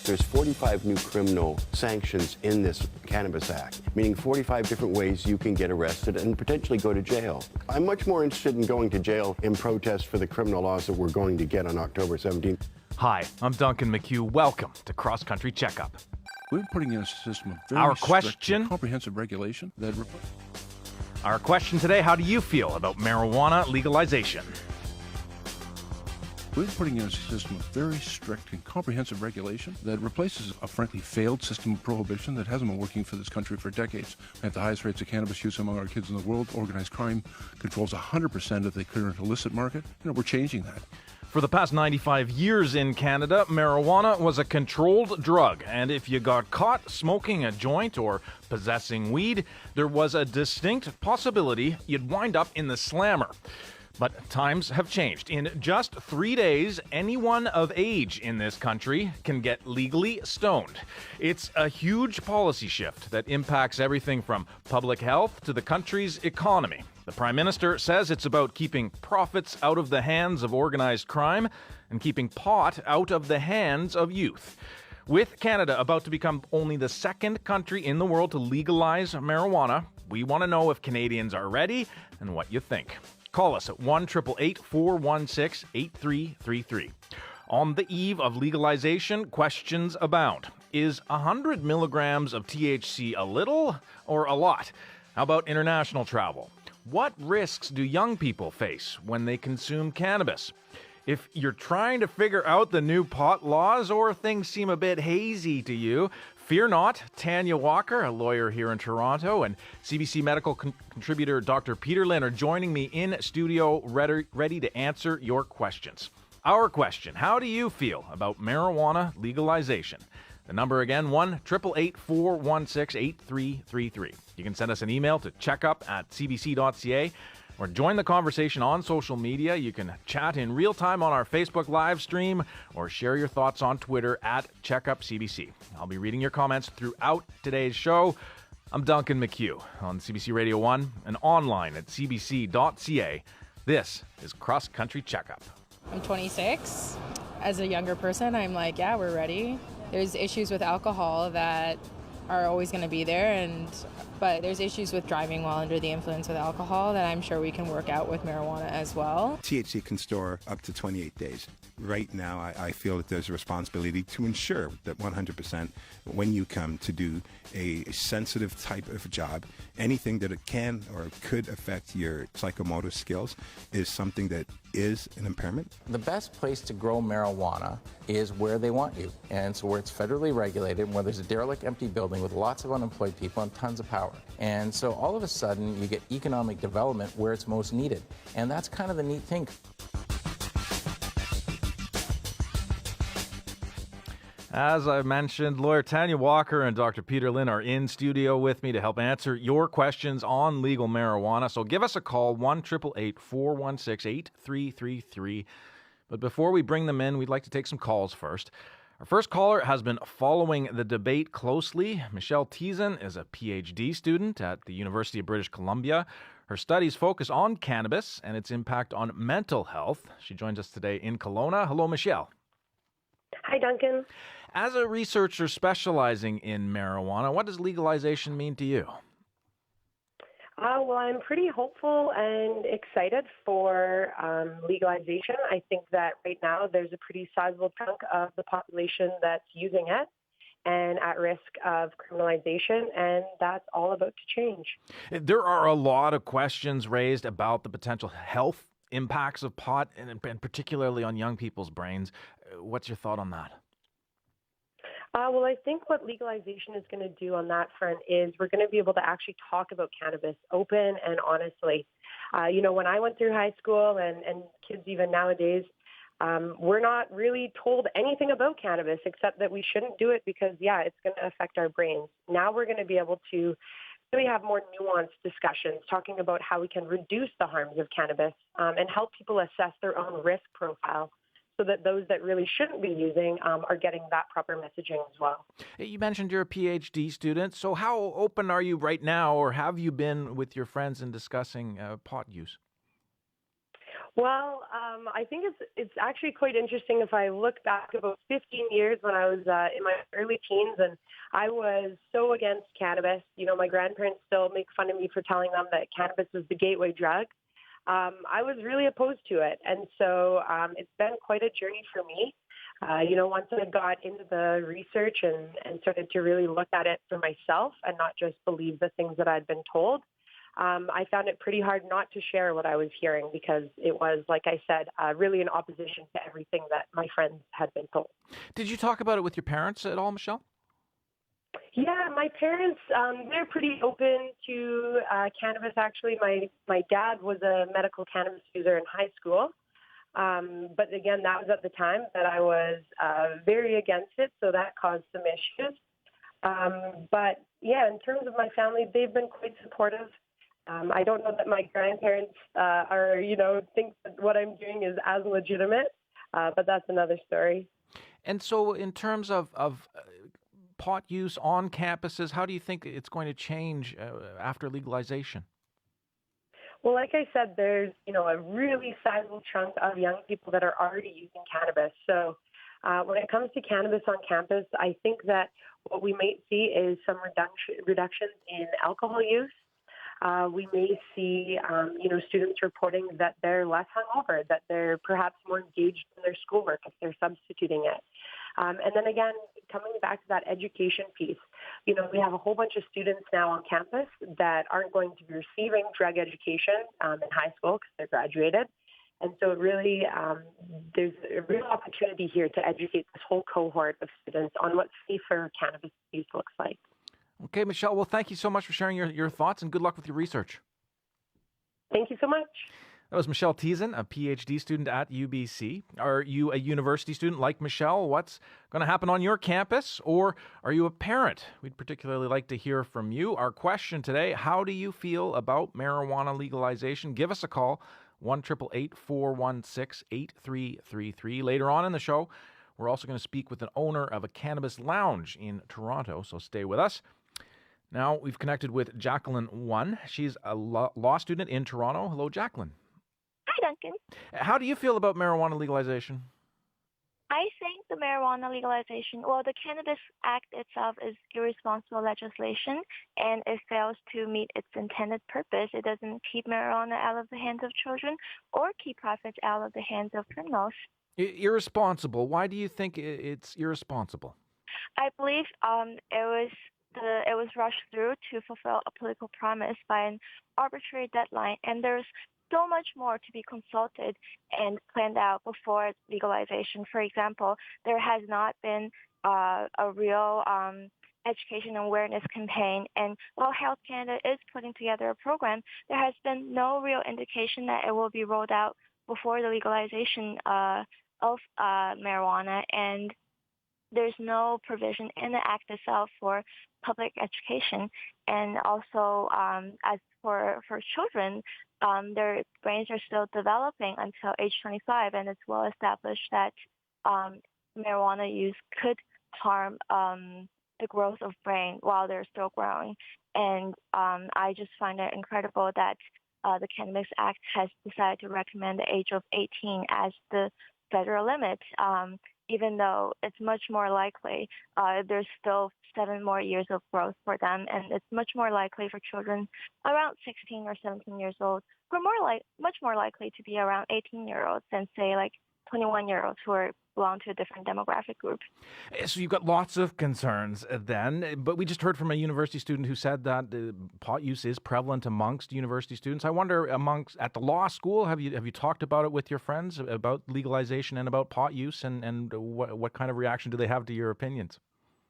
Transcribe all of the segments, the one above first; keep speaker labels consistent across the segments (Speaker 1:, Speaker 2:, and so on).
Speaker 1: There's 45 new criminal sanctions in this Cannabis Act, meaning 45 different ways you can get arrested and potentially go to jail. I'm much more interested in going to jail in protest for the criminal laws that we're going to get on October 17th.
Speaker 2: Hi, I'm Duncan McHugh. Welcome to Cross Country Checkup.
Speaker 3: We're putting in a system of very strict and comprehensive regulation that...
Speaker 2: Our question today, how do you feel about marijuana legalization?
Speaker 3: We're putting in a system of very strict and comprehensive regulation that replaces a frankly failed system of prohibition that hasn't been working for this country for decades. We have the highest rates of cannabis use among our kids in the world. Organized crime controls 100% of the current illicit market. We're changing that.
Speaker 2: For the past 95 years in Canada, marijuana was a controlled drug, and if you got caught smoking a joint or possessing weed, there was a distinct possibility you'd wind up in the slammer. But times have changed. In just 3 days, anyone of age in this country can get legally stoned. It's a huge policy shift that impacts everything from public health to the country's economy. The Prime Minister says it's about keeping profits out of the hands of organized crime and keeping pot out of the hands of youth. With Canada about to become only the second country in the world to legalize marijuana, we want to know if Canadians are ready and what you think. Call us at 1-888-416-8333. On the eve of legalization, questions abound. Is 100 milligrams of THC a little or a lot? How about international travel? What risks do young people face when they consume cannabis? If you're trying to figure out the new pot laws or things seem a bit hazy to you, fear not. Tanya Walker, a lawyer here in Toronto, and CBC medical contributor Dr. Peter Lynn are joining me in studio ready to answer your questions. Our question, how do you feel about marijuana legalization? The number again, 1-888-416-8333. You can send us an email to checkup@cbc.ca or join the conversation on social media. You can chat in real time on our Facebook live stream or share your thoughts on Twitter @CheckupCBC. I'll be reading your comments throughout today's show. I'm Duncan McHugh on CBC Radio 1 and online at cbc.ca. This is Cross Country Checkup.
Speaker 4: I'm 26. As a younger person, I'm like, yeah, we're ready. There's issues with alcohol that are always going to be there, but there's issues with driving while under the influence of alcohol that I'm sure we can work out with marijuana as well.
Speaker 5: THC can store up to 28 days. Right now, I feel that there's a responsibility to ensure that 100% when you come to do a sensitive type of job, anything that it can or could affect your psychomotor skills is something that is an impairment.
Speaker 6: The best place to grow marijuana is where they want you. And so where it's federally regulated, where there's a derelict empty building with lots of unemployed people and tons of power. And so all of a sudden you get economic development where it's most needed. And that's kind of the neat thing.
Speaker 2: As I mentioned, lawyer Tanya Walker and Dr. Peter Lynn are in studio with me to help answer your questions on legal marijuana. So give us a call, 1-888-416-8333. But before we bring them in, we'd like to take some calls first. Our first caller has been following the debate closely. Michelle Teason is a PhD student at the University of British Columbia. Her studies focus on cannabis and its impact on mental health. She joins us today in Kelowna. Hello, Michelle.
Speaker 7: Hi, Duncan.
Speaker 2: As a researcher specializing in marijuana, what does legalization mean to you?
Speaker 7: Well, I'm pretty hopeful and excited for legalization. I think that right now there's a pretty sizable chunk of the population that's using it and at risk of criminalization, and that's all about to change.
Speaker 2: There are a lot of questions raised about the potential health impacts of pot, and particularly on young people's brains. What's your thought on that?
Speaker 7: Well, I think what legalization is going to do on that front is we're going to be able to actually talk about cannabis open and honestly. When I went through high school and kids even nowadays, we're not really told anything about cannabis except that we shouldn't do it because, it's going to affect our brains. Now we're going to be able to really have more nuanced discussions talking about how we can reduce the harms of cannabis and help people assess their own risk profile, so that those that really shouldn't be using are getting that proper messaging as well.
Speaker 2: You mentioned you're a PhD student, so how open are you right now, or have you been with your friends in discussing pot use?
Speaker 7: Well, I think it's actually quite interesting if I look back about 15 years when I was in my early teens, and I was so against cannabis. My grandparents still make fun of me for telling them that cannabis was the gateway drug. I was really opposed to it, and so it's been quite a journey for me. Once I got into the research and started to really look at it for myself and not just believe the things that I'd been told, I found it pretty hard not to share what I was hearing because it was, like I said, really in opposition to everything that my friends had been told.
Speaker 2: Did you talk about it with your parents at all, Michelle?
Speaker 7: Yeah, my parents, they're pretty open to cannabis, actually. My dad was a medical cannabis user in high school. But again, that was at the time that I was very against it, so that caused some issues. But yeah, in terms of my family, they've been quite supportive. I don't know that my grandparents think that what I'm doing is as legitimate, but that's another story.
Speaker 2: And so in terms of pot use on campuses, how do you think it's going to change after legalization?
Speaker 7: Well, like I said, there's, a really sizable chunk of young people that are already using cannabis. So when it comes to cannabis on campus, I think that what we might see is some reductions in alcohol use. We may see, students reporting that they're less hungover, that they're perhaps more engaged in their schoolwork if they're substituting it. And then again, coming back to that education piece, we have a whole bunch of students now on campus that aren't going to be receiving drug education in high school because they're graduated. And so really, there's a real opportunity here to educate this whole cohort of students on what safer cannabis use looks like.
Speaker 2: Okay, Michelle, well, thank you so much for sharing your thoughts, and good luck with your research.
Speaker 7: Thank you so much.
Speaker 2: That was Michelle Teason, a PhD student at UBC. Are you a university student like Michelle? What's going to happen on your campus? Or are you a parent? We'd particularly like to hear from you. Our question today, how do you feel about marijuana legalization? Give us a call, 1-888-416-8333. Later on in the show, we're also going to speak with an owner of a cannabis lounge in Toronto, so stay with us. Now, we've connected with Jacqueline One. She's a law student in Toronto. Hello, Jacqueline.
Speaker 8: Hi, Duncan.
Speaker 2: How do you feel about marijuana legalization?
Speaker 8: I think the marijuana legalization, the Cannabis Act itself is irresponsible legislation, and it fails to meet its intended purpose. It doesn't keep marijuana out of the hands of children or keep profits out of the hands of criminals.
Speaker 2: Irresponsible. Why do you think it's irresponsible?
Speaker 8: I believe it was rushed through to fulfill a political promise by an arbitrary deadline, and there's so much more to be consulted and planned out before legalization. For example, there has not been a real education and awareness campaign, and while Health Canada is putting together a program, there has been no real indication that it will be rolled out before the legalization of marijuana, and there's no provision in the Act itself for public education. And also, as for children, their brains are still developing until age 25, and it's well established that marijuana use could harm the growth of brain while they're still growing. And I just find it incredible that the Cannabis Act has decided to recommend the age of 18 as the federal limit, even though it's much more likely there's still 7 more years of growth for them, and it's much more likely for children around 16 or 17 years old who are much more likely to be around 18-year-olds than, say, like 21-year-olds who belong to a different demographic group.
Speaker 2: So you've got lots of concerns then, but we just heard from a university student who said that pot use is prevalent amongst university students. I wonder, at the law school, have you talked about it with your friends, about legalization and about pot use, and what kind of reaction do they have to your opinions?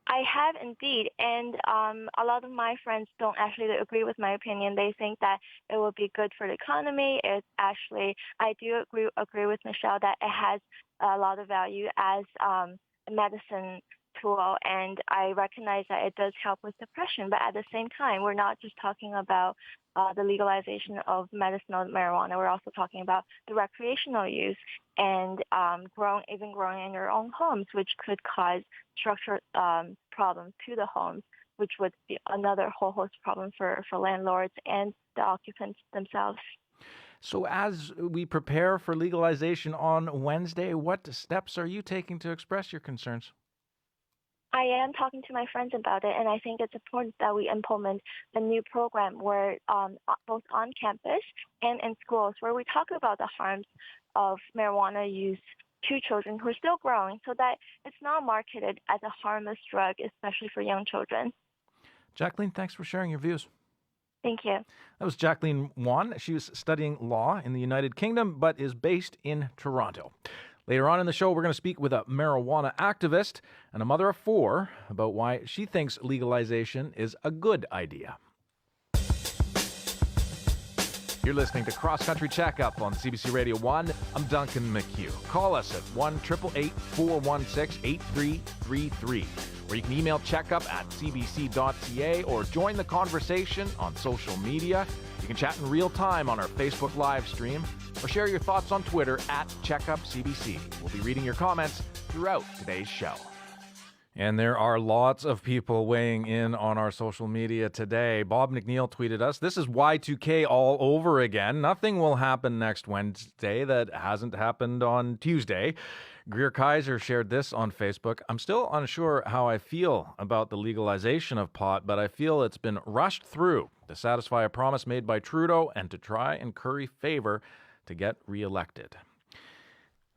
Speaker 8: I have indeed, and a lot of my friends don't actually agree with my opinion. They think that it will be good for the economy. I do agree with Michelle that it has a lot of value as a medicine tool, and I recognize that it does help with depression. But at the same time, we're not just talking about the legalization of medicinal marijuana. We're also talking about the recreational use and growing in your own homes, which could cause structural problems to the homes, which would be another whole host problem for landlords and the occupants themselves.
Speaker 2: So as we prepare for legalization on Wednesday, what steps are you taking to express your concerns?
Speaker 8: I am talking to my friends about it, and I think it's important that we implement a new program where both on campus and in schools, where we talk about the harms of marijuana use to children who are still growing, so that it's not marketed as a harmless drug, especially for young children.
Speaker 2: Jacqueline, thanks for sharing your views.
Speaker 8: Thank you.
Speaker 2: That was Jacqueline Wan. She was studying law in the United Kingdom, but is based in Toronto. Later on in the show, we're going to speak with a marijuana activist and a mother of four about why she thinks legalization is a good idea. You're listening to Cross Country Checkup on CBC Radio 1. I'm Duncan McHugh. Call us at 1-888-416-8333, where you can email checkup@cbc.ca or join the conversation on social media. You can chat in real time on our Facebook live stream or share your thoughts on Twitter @CheckupCBC. We'll be reading your comments throughout today's show. And there are lots of people weighing in on our social media today. Bob McNeil tweeted us, "This is Y2K all over again. Nothing will happen next Wednesday that hasn't happened on Tuesday." Greer Kaiser shared this on Facebook. "I'm still unsure how I feel about the legalization of pot, but I feel it's been rushed through to satisfy a promise made by Trudeau and to try and curry favor to get reelected."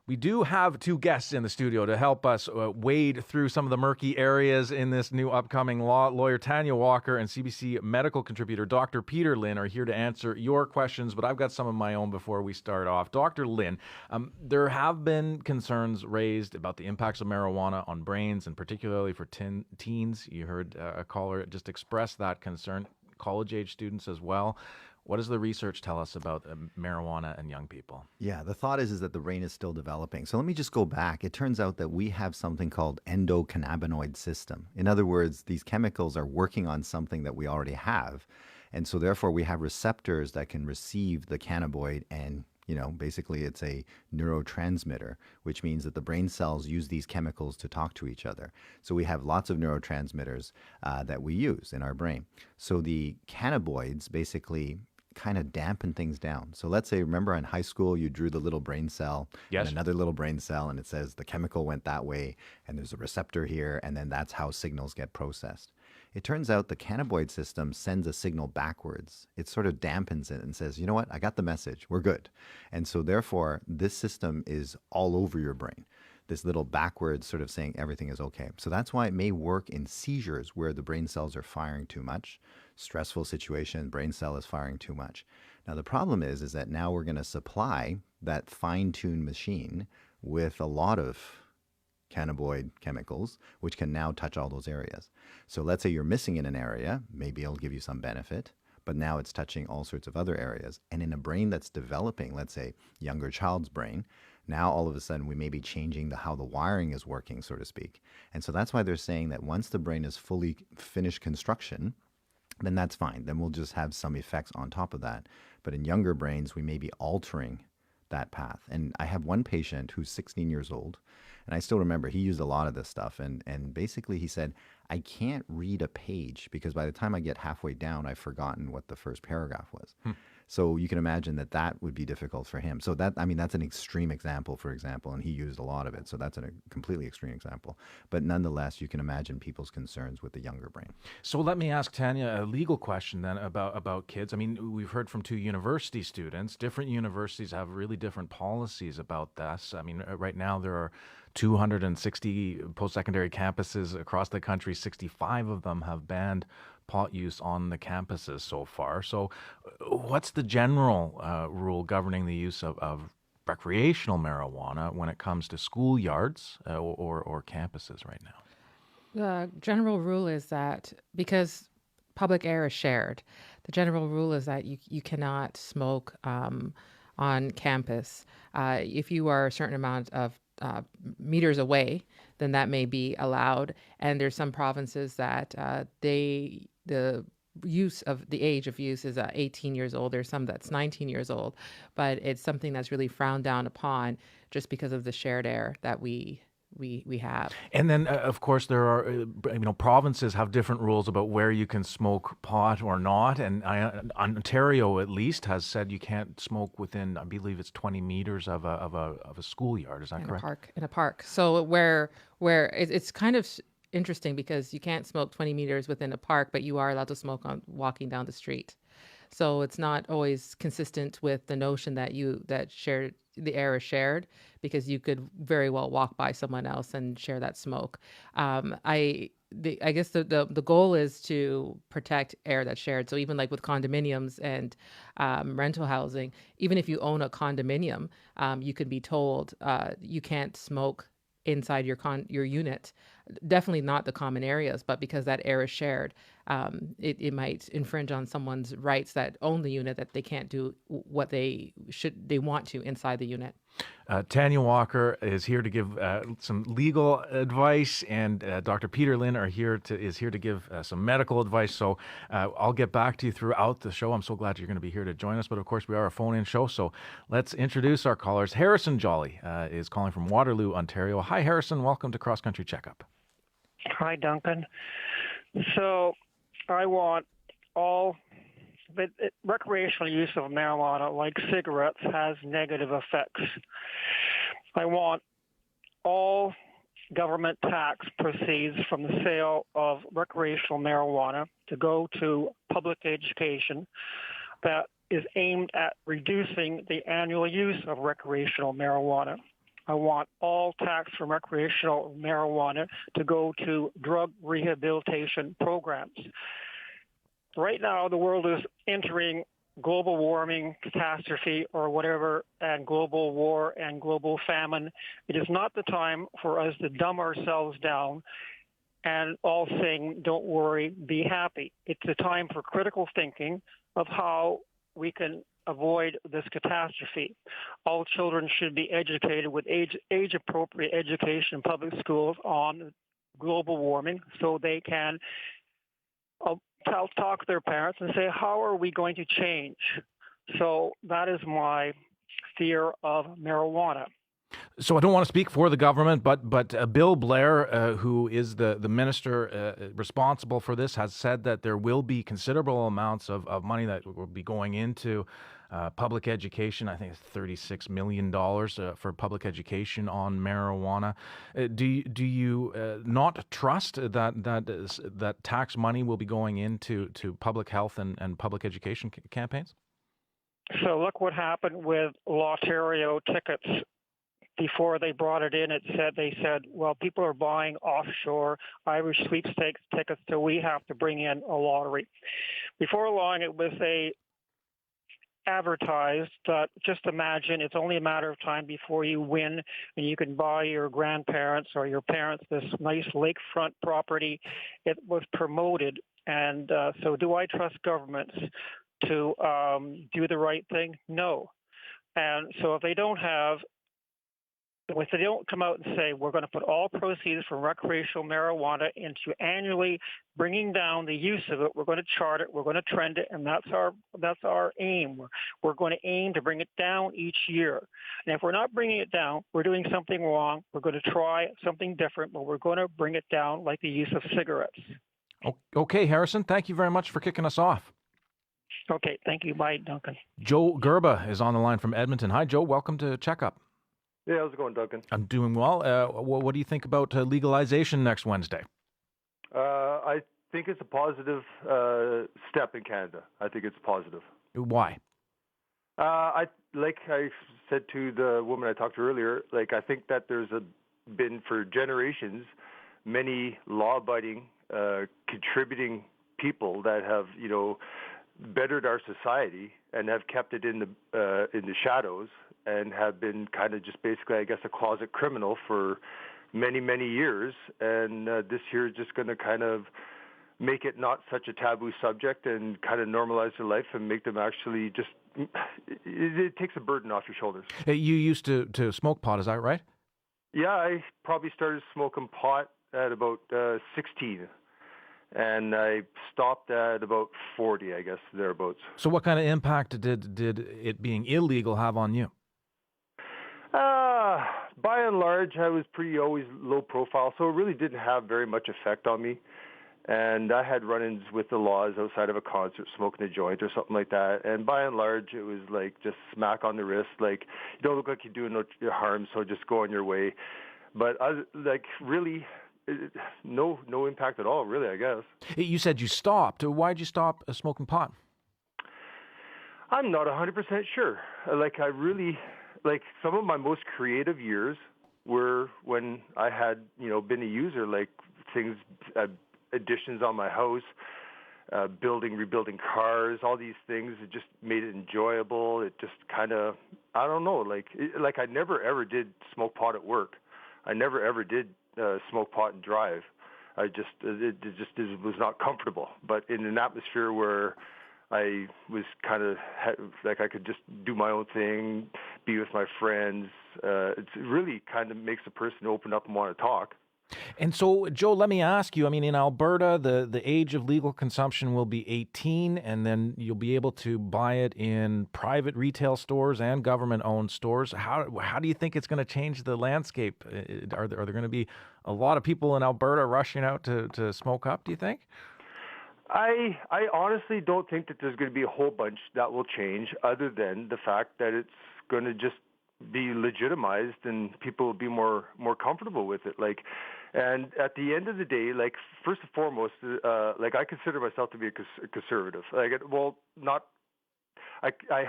Speaker 2: We do have two guests in the studio to help us wade through some of the murky areas in this new upcoming law. Lawyer Tanya Walker and CBC medical contributor Dr. Peter Lynn are here to answer your questions, but I've got some of my own before we start off. Dr. Lynn, there have been concerns raised about the impacts of marijuana on brains, and particularly for teens. You heard a caller just express that concern, college-age students as well. What does the research tell us about marijuana and young people?
Speaker 9: Yeah, the thought is that the brain is still developing. So let me just go back. It turns out that we have something called endocannabinoid system. In other words, these chemicals are working on something that we already have. And so therefore we have receptors that can receive the cannabinoid, and basically it's a neurotransmitter, which means that the brain cells use these chemicals to talk to each other. So we have lots of neurotransmitters that we use in our brain. So the cannabinoids basically kind of dampen things down. So let's say, remember in high school, you drew the little brain cell
Speaker 2: Yes.
Speaker 9: and another little brain cell, and it says the chemical went that way, and there's a receptor here, and then that's how signals get processed. It turns out the cannabinoid system sends a signal backwards. It sort of dampens it and says, you know what, I got the message, we're good. And so therefore, this system is all over your brain. This little backwards sort of saying everything is okay. So that's why it may work in seizures where the brain cells are firing too much. Stressful situation, brain cell is firing too much. Now the problem is that now we're going to supply that fine-tuned machine with a lot of cannabinoid chemicals, which can now touch all those areas. So let's say you're missing in an area, maybe it'll give you some benefit, but now it's touching all sorts of other areas. And in a brain that's developing, let's say younger child's brain, now all of a sudden we may be changing how the wiring is working, so to speak. And so that's why they're saying that once the brain is fully finished construction, then that's fine. Then we'll just have some effects on top of that. But in younger brains, we may be altering that path. And I have one patient who's 16 years old, and I still remember he used a lot of this stuff. And basically he said, I can't read a page because by the time I get halfway down, I've forgotten what the first paragraph was. So you can imagine that would be difficult for him. So that's an extreme example, for example, and he used a lot of it. So that's a completely extreme example. But nonetheless, you can imagine people's concerns with the younger brain.
Speaker 2: So let me ask Tanya a legal question then about kids. I mean, we've heard from two university students. Different universities have really different policies about this. I mean, right now there are 260 post-secondary campuses across the country. 65 of them have banned pot use on the campuses so far. So what's the general rule governing the use of recreational marijuana when it comes to schoolyards or campuses right now?
Speaker 10: The general rule is that because public air is shared, the general rule is that you cannot smoke on campus. If you are a certain amount of meters away, then that may be allowed. And there's some provinces that the age of use is 18 years old. There's some that's 19 years old, but it's something that's really frowned down upon just because of the shared air that we we have.
Speaker 2: And then, of course, there are, provinces have different rules about where you can smoke pot or not. And Ontario, at least, has said you can't smoke within, I believe it's 20 meters of a schoolyard. Is that correct?
Speaker 10: In a park. So where it's kind of interesting because you can't smoke 20 meters within a park, but you are allowed to smoke on walking down the street. So it's not always consistent with the notion that the air is shared, because you could very well walk by someone else and share that smoke. I guess the goal is to protect air that's shared. So even like with condominiums and rental housing, even if you own a condominium, you could be told you can't smoke inside your unit. Definitely not the common areas, but because that air is shared, it might infringe on someone's rights that own the unit, that they can't do what they want to inside the unit.
Speaker 2: Tanya Walker is here to give some legal advice, and Dr. Peter Lynn is here to give some medical advice. So I'll get back to you throughout the show. I'm so glad you're going to be here to join us. But of course, we are a phone-in show, so let's introduce our callers. Harrison Jolly is calling from Waterloo, Ontario. Hi, Harrison. Welcome to Cross Country Checkup.
Speaker 11: Hi, Duncan. So I want all recreational use of marijuana, like cigarettes, has negative effects. I want all government tax proceeds from the sale of recreational marijuana to go to public education that is aimed at reducing the annual use of recreational marijuana. I want all tax from recreational marijuana to go to drug rehabilitation programs. Right now, the world is entering global warming catastrophe or whatever, and global war and global famine. It is not the time for us to dumb ourselves down and all saying, don't worry, be happy. It's a time for critical thinking of how we can avoid this catastrophe. All children should be educated with age-appropriate education in public schools on global warming, so they can talk to their parents and say, how are we going to change? So that is my fear of marijuana.
Speaker 2: So I don't want to speak for the government, but Bill Blair, who is the minister responsible for this, has said that there will be considerable amounts of money that will be going into public education. I think it's $36 million for public education on marijuana. Do you not trust that tax money will be going into public health and public education campaigns?
Speaker 11: So look what happened with Lotterio tickets. Before they brought it in, they said, well, people are buying offshore Irish sweepstakes tickets, so we have to bring in a lottery. Before long, it was advertised that just imagine it's only a matter of time before you win and you can buy your grandparents or your parents this nice lakefront property. It was promoted. And so do I trust governments to do the right thing? No. And so if they don't come out and say, we're going to put all proceeds from recreational marijuana into annually bringing down the use of it, we're going to chart it, we're going to trend it, and that's our aim. We're going to aim to bring it down each year. And if we're not bringing it down, we're doing something wrong. We're going to try something different, but we're going to bring it down like the use of cigarettes.
Speaker 2: Okay, Harrison, thank you very much for kicking us off.
Speaker 11: Okay, thank you. Bye, Duncan.
Speaker 2: Joe Gerba is on the line from Edmonton. Hi, Joe. Welcome to Checkup.
Speaker 12: Yeah, how's it going, Duncan?
Speaker 2: I'm doing well. What do you think about legalization next Wednesday?
Speaker 12: I think it's a positive step in Canada. I think it's positive.
Speaker 2: Why?
Speaker 12: Like I said to the woman I talked to earlier, I think that there's been for generations many law-abiding, contributing people that have, bettered our society and have kept it in the shadows, and have been kind of just basically, I guess, a closet criminal for many, many years. And this year is just going to kind of make it not such a taboo subject and kind of normalize their life and make them actually just, it takes a burden off your shoulders.
Speaker 2: You used to smoke pot, is that right?
Speaker 12: Yeah, I probably started smoking pot at about 16. And I stopped at about 40, I guess, thereabouts.
Speaker 2: So what kind of impact did it being illegal have on you?
Speaker 12: by and large, I was pretty always low profile, so it really didn't have very much effect on me. And I had run-ins with the laws outside of a concert, smoking a joint or something like that. And by and large, it was like just smack on the wrist, like, you don't look like you're doing no harm, so just go on your way. But really, no impact at all, really, I guess.
Speaker 2: You said you stopped. Why'd you stop smoking pot?
Speaker 12: I'm not 100% sure. Like, I really, like, some of my most creative years were when I had, been a user, like things, additions on my house, rebuilding cars, all these things. It just made it enjoyable. It just kind of, I don't know, like I never ever did smoke pot at work. I never ever did smoke pot and drive. It was not comfortable. But in an atmosphere where I was kind of like I could just do my own thing, be with my friends, it really kind of makes a person open up and want to talk.
Speaker 2: And so, Joe, let me ask you, I mean, in Alberta, the age of legal consumption will be 18, and then you'll be able to buy it in private retail stores and government-owned stores. How do you think it's going to change the landscape? Are there going to be a lot of people in Alberta rushing out to smoke up, do you think?
Speaker 12: I honestly don't think that there's going to be a whole bunch that will change, other than the fact that it's going to just be legitimized and people will be more comfortable with it. And at the end of the day, first and foremost, I consider myself to be a conservative. I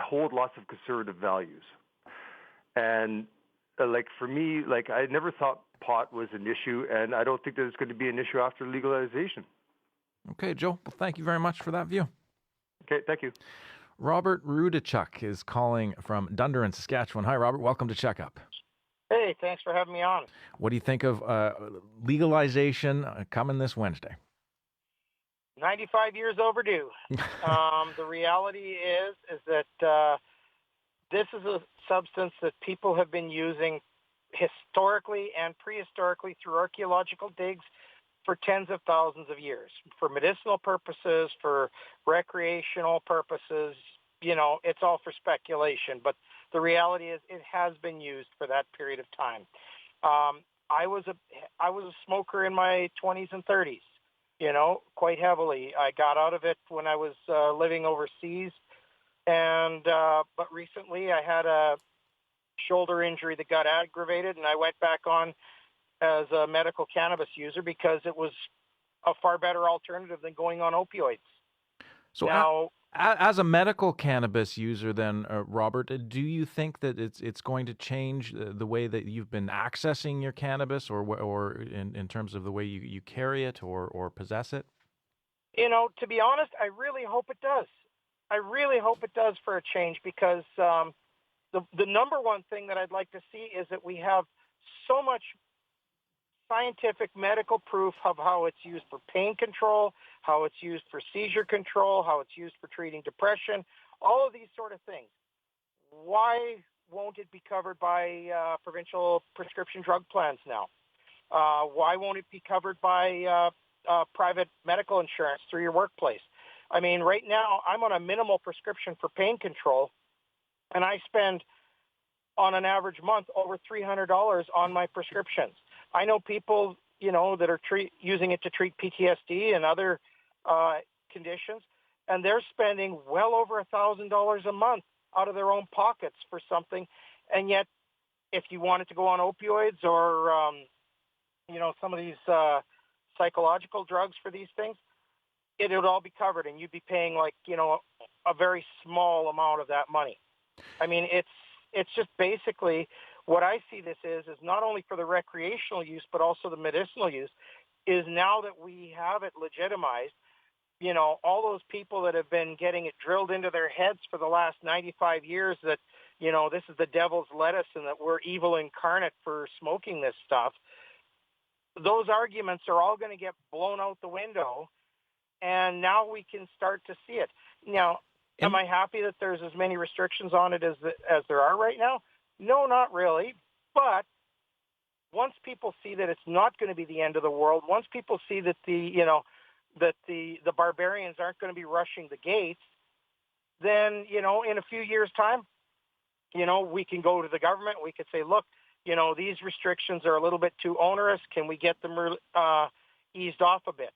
Speaker 12: hold lots of conservative values. And for me, I never thought pot was an issue, and I don't think that it's going to be an issue after legalization.
Speaker 2: Okay, Joe. Well, thank you very much for that view.
Speaker 12: Okay, thank you.
Speaker 2: Robert Rudachuk is calling from Dunderin, Saskatchewan. Hi, Robert. Welcome to Checkup.
Speaker 13: Hey, thanks for having me on.
Speaker 2: What do you think of legalization coming this Wednesday?
Speaker 13: 95 years overdue. The reality is that this is a substance that people have been using historically and prehistorically through archaeological digs for tens of thousands of years, for medicinal purposes, for recreational purposes. It's all for speculation, but the reality is it has been used for that period of time. I was a smoker in my 20s and 30s, quite heavily. I got out of it when I was living overseas, and but recently I had a shoulder injury that got aggravated, and I went back on as a medical cannabis user because it was a far better alternative than going on opioids.
Speaker 2: So
Speaker 13: now,
Speaker 2: as a medical cannabis user then, Robert, do you think that it's going to change the way that you've been accessing your cannabis or in terms of the way you carry it or possess it?
Speaker 13: To be honest, I really hope it does. I really hope it does for a change because the number one thing that I'd like to see is that we have so much scientific medical proof of how it's used for pain control, how it's used for seizure control, how it's used for treating depression, all of these sort of things. Why won't it be covered by provincial prescription drug plans now? Why won't it be covered by private medical insurance through your workplace? I mean, right now, I'm on a minimal prescription for pain control, and I spend, on an average month, over $300 on my prescriptions. I know people, that are using it to treat PTSD and other conditions, and they're spending well over $1,000 a month out of their own pockets for something. And yet, if you wanted to go on opioids or, some of these psychological drugs for these things, it would all be covered, and you'd be paying a very small amount of that money. I mean, it's just basically what I see this is not only for the recreational use, but also the medicinal use, is now that we have it legitimized, all those people that have been getting it drilled into their heads for the last 95 years that, this is the devil's lettuce and that we're evil incarnate for smoking this stuff, those arguments are all going to get blown out the window, and now we can start to see it. Now, am I happy that there's as many restrictions on it as there are right now? No, not really. But once people see that it's not going to be the end of the world, once people see that the barbarians aren't going to be rushing the gates, then in a few years' time, we can go to the government. We could say, look, these restrictions are a little bit too onerous. Can we get them eased off a bit?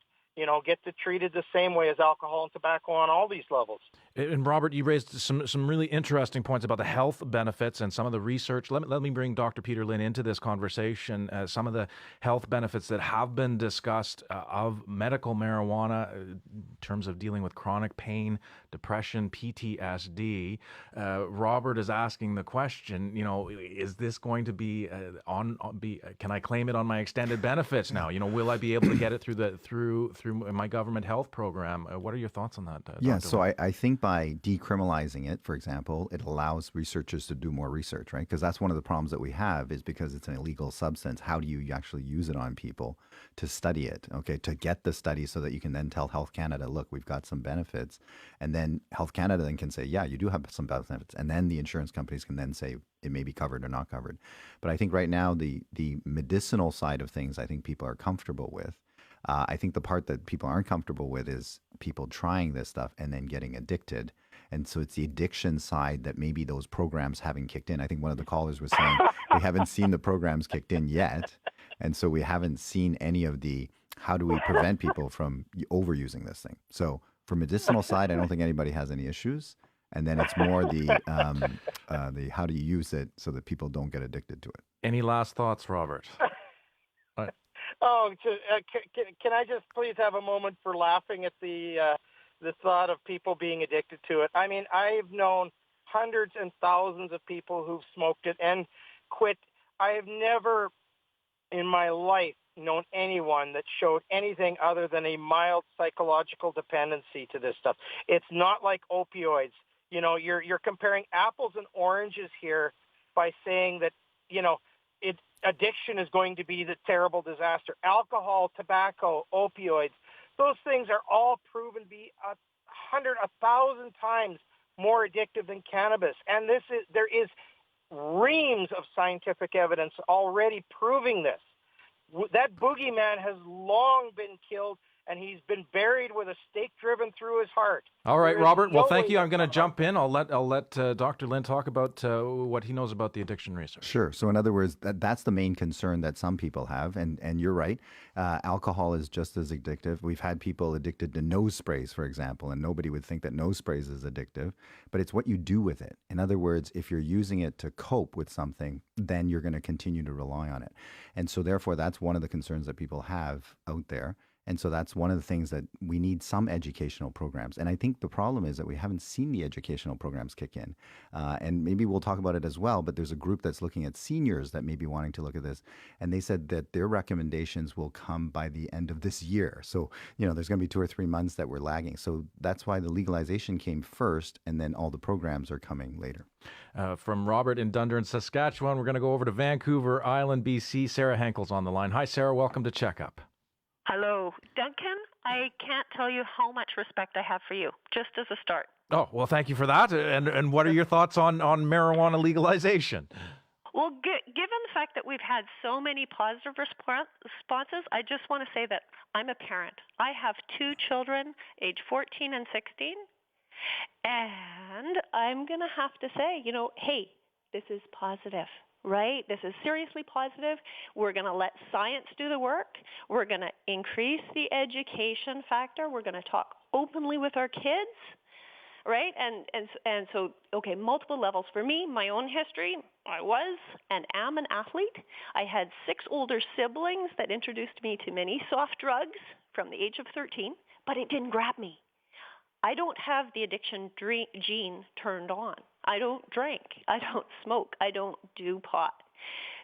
Speaker 13: Get treated the same way as alcohol and tobacco on all these levels.
Speaker 2: And Robert, you raised some really interesting points about the health benefits and some of the research. Let me bring Dr. Peter Lynn into this conversation. Some of the health benefits that have been discussed of medical marijuana in terms of dealing with chronic pain, depression, PTSD. Robert is asking the question, is this going to be can I claim it on my extended benefits now? Will I be able to get it through my government health program? What are your thoughts on that?
Speaker 9: Yeah,
Speaker 2: Dr.
Speaker 9: so I think by decriminalizing it, for example, it allows researchers to do more research, right? Because that's one of the problems that we have is because it's an illegal substance. How do you actually use it on people to study it, okay, to get the study so that you can then tell Health Canada, look, we've got some benefits. And then Health Canada then can say, yeah, you do have some benefits. And then the insurance companies can then say it may be covered or not covered. But I think right now the medicinal side of things, I think people are comfortable with. I think the part that people aren't comfortable with is people trying this stuff and then getting addicted. And so it's the addiction side that maybe those programs haven't kicked in. I think one of the callers was saying we haven't seen the programs kicked in yet. And so we haven't seen any of the how do we prevent people from overusing this thing. So for medicinal side, I don't think anybody has any issues. And then it's more the how do you use it so that people don't get addicted to it.
Speaker 2: Any last thoughts, Robert?
Speaker 13: Oh, can I just please have a moment for laughing at the thought of people being addicted to it? I mean, I've known hundreds and thousands of people who've smoked it and quit. I have never in my life known anyone that showed anything other than a mild psychological dependency to this stuff. It's not like opioids. You're comparing apples and oranges here by saying that, addiction is going to be the terrible disaster. Alcohol, tobacco, opioids, those things are all proven to be 1,000 times more addictive than cannabis. And there is reams of scientific evidence already proving this. That boogeyman has long been killed, and he's been buried with a stake driven through his heart.
Speaker 2: All right, Robert. Well, thank you. I'm going to jump in. I'll let Dr. Lynn talk about what he knows about the addiction research.
Speaker 9: Sure. So in other words, that's the main concern that some people have. And you're right. Alcohol is just as addictive. We've had people addicted to nose sprays, for example, and nobody would think that nose sprays is addictive, but it's what you do with it. In other words, if you're using it to cope with something, then you're going to continue to rely on it. And so therefore, that's one of the concerns that people have out there. And so that's one of the things that we need some educational programs. And I think the problem is that we haven't seen the educational programs kick in. And maybe we'll talk about it as well, but there's a group that's looking at seniors that may be wanting to look at this. And they said that their recommendations will come by the end of this year. So, there's going to be 2 or 3 months that we're lagging. So that's why the legalization came first, and then all the programs are coming later.
Speaker 2: From Robert in Dundurn, Saskatchewan, we're going to go over to Vancouver Island, BC. Sarah Henkel's on the line. Hi, Sarah. Welcome to Checkup.
Speaker 14: Hello, Duncan. I can't tell you how much respect I have for you, just as a start.
Speaker 2: Oh, well, thank you for that. And what are your thoughts on marijuana legalization?
Speaker 14: Well, given the fact that we've had so many positive responses, I just want to say that I'm a parent. I have 2 children, age 14 and 16, and I'm going to have to say, hey, this is positive. Right? This is seriously positive. We're going to let science do the work. We're going to increase the education factor. We're going to talk openly with our kids, right? And so, okay, multiple levels. For me, my own history, I was and am an athlete. I had 6 older siblings that introduced me to many soft drugs from the age of 13, but it didn't grab me. I don't have the addiction gene turned on. I don't drink. I don't smoke. I don't do pot.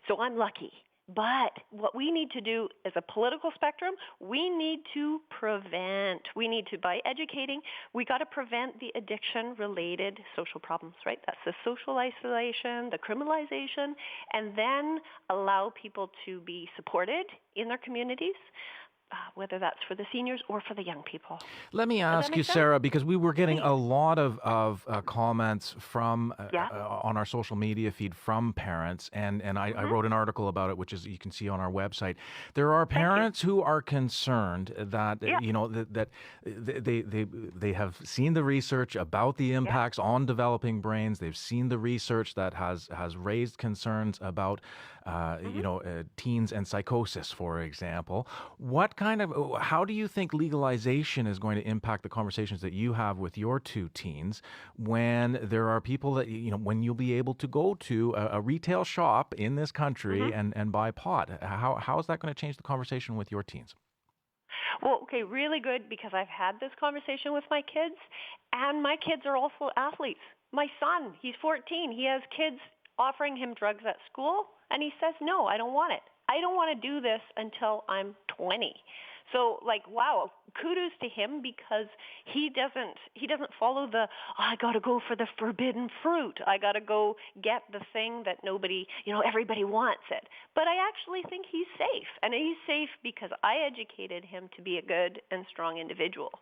Speaker 14: So I'm lucky. But what we need to do as a political spectrum, we need to prevent. We need to, by educating, we got to prevent the addiction-related social problems, right? That's the social isolation, the criminalization, and then allow people to be supported in their communities. whether that's for the seniors or for the young people.
Speaker 2: Let me ask you, Sarah, because we were getting a lot of comments from on our social media feed from parents, and I wrote an article about it, which is you can see on our website. There are parents who are concerned that that they have seen the research about the impacts on developing brains. They've seen the research that has raised concerns about teens and psychosis, for example. How do you think legalization is going to impact the conversations that you have with your two teens when there are people that, when you'll be able to go to a retail shop in this country and buy pot? How is that going to change the conversation with your teens?
Speaker 14: Well, okay, really good, because I've had this conversation with my kids, and my kids are also athletes. My son, he's 14. He has kids offering him drugs at school, and he says, no, I don't want it. I don't want to do this until I'm 20. So, wow, kudos to him, because he doesn't follow I got to go for the forbidden fruit. I got to go get the thing that nobody, everybody wants it. But I actually think he's safe, and he's safe because I educated him to be a good and strong individual.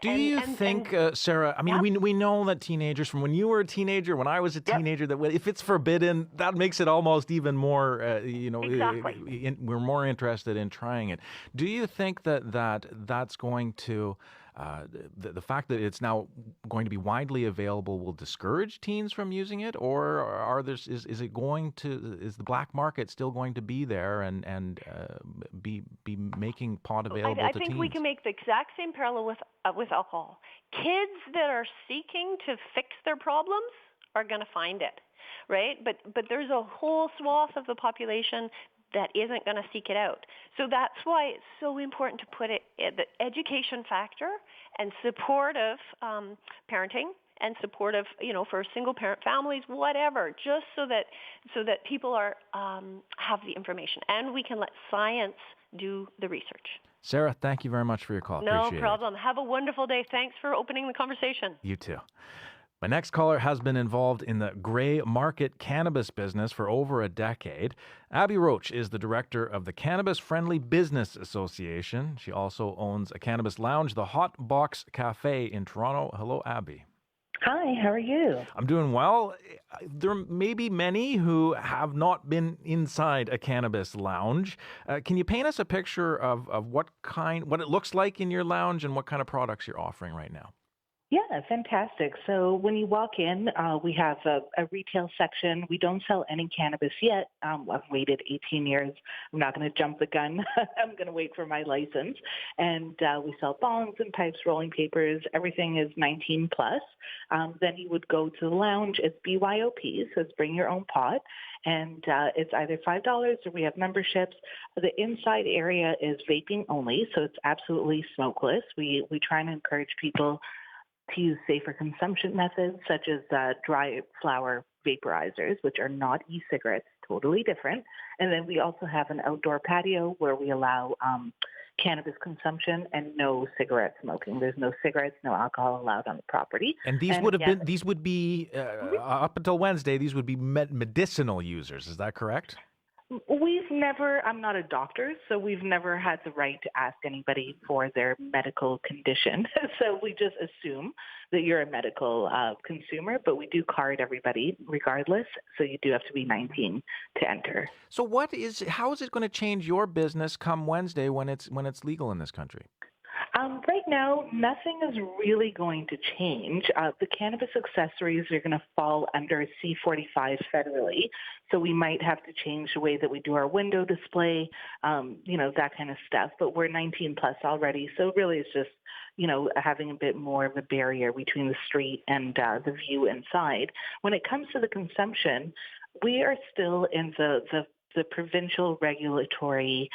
Speaker 2: Do you think, Sarah, I mean, we know that teenagers, from when you were a teenager, when I was a teenager, that if it's forbidden, that makes it almost even more,
Speaker 14: Exactly.
Speaker 2: we're more interested in trying it. Do you think that's going to, the fact that it's now going to be widely available will discourage teens from using it, or is the black market still going to be there and be making pot available to teens?
Speaker 14: I think we can make the exact same parallel with alcohol. Kids that are seeking to fix their problems are going to find it, right? But there's a whole swath of the population that isn't going to seek it out. So that's why it's so important to put it the education factor and supportive parenting and supportive, for single parent families, whatever, just so that people are have the information, and we can let science do the research.
Speaker 2: Sarah, thank you very much for your call.
Speaker 14: No
Speaker 2: Appreciate
Speaker 14: problem. Have a wonderful day. Thanks for opening the conversation.
Speaker 2: You too. My next caller has been involved in the gray market cannabis business for over a decade. Abbi Roach is the director of the Cannabis Friendly Business Association. She also owns a cannabis lounge, the Hot Box Cafe in Toronto. Hello, Abbi.
Speaker 15: Hi, how are you?
Speaker 2: I'm doing well. There may be many who have not been inside a cannabis lounge. Can you paint us a picture of what it looks like in your lounge and what kind of products you're offering right now?
Speaker 15: Yeah, fantastic. So when you walk in, we have a retail section. We don't sell any cannabis yet. I've waited 18 years. I'm not going to jump the gun. I'm going to wait for my license. And we sell bongs and pipes, rolling papers. Everything is 19 plus. Then you would go to the lounge. It's BYOP, so it's bring your own pot. And it's either $5 or we have memberships. The inside area is vaping only, so it's absolutely smokeless. We try and encourage people to use safer consumption methods, such as dry flower vaporizers, which are not e-cigarettes, totally different. And then we also have an outdoor patio where we allow cannabis consumption and no cigarette smoking. There's no cigarettes, no alcohol allowed on the property.
Speaker 2: And these would be up until Wednesday, these would be medicinal users. Is that correct?
Speaker 15: I'm not a doctor, so we've never had the right to ask anybody for their medical condition. So we just assume that you're a medical consumer, but we do card everybody regardless. So you do have to be 19 to enter.
Speaker 2: So how is it going to change your business come Wednesday when it's legal in this country?
Speaker 15: Right now, nothing is really going to change. The cannabis accessories are going to fall under C-45 federally, so we might have to change the way that we do our window display, that kind of stuff. But we're 19 plus already, so really it's just, having a bit more of a barrier between the street and the view inside. When it comes to the consumption, we are still in the provincial regulatory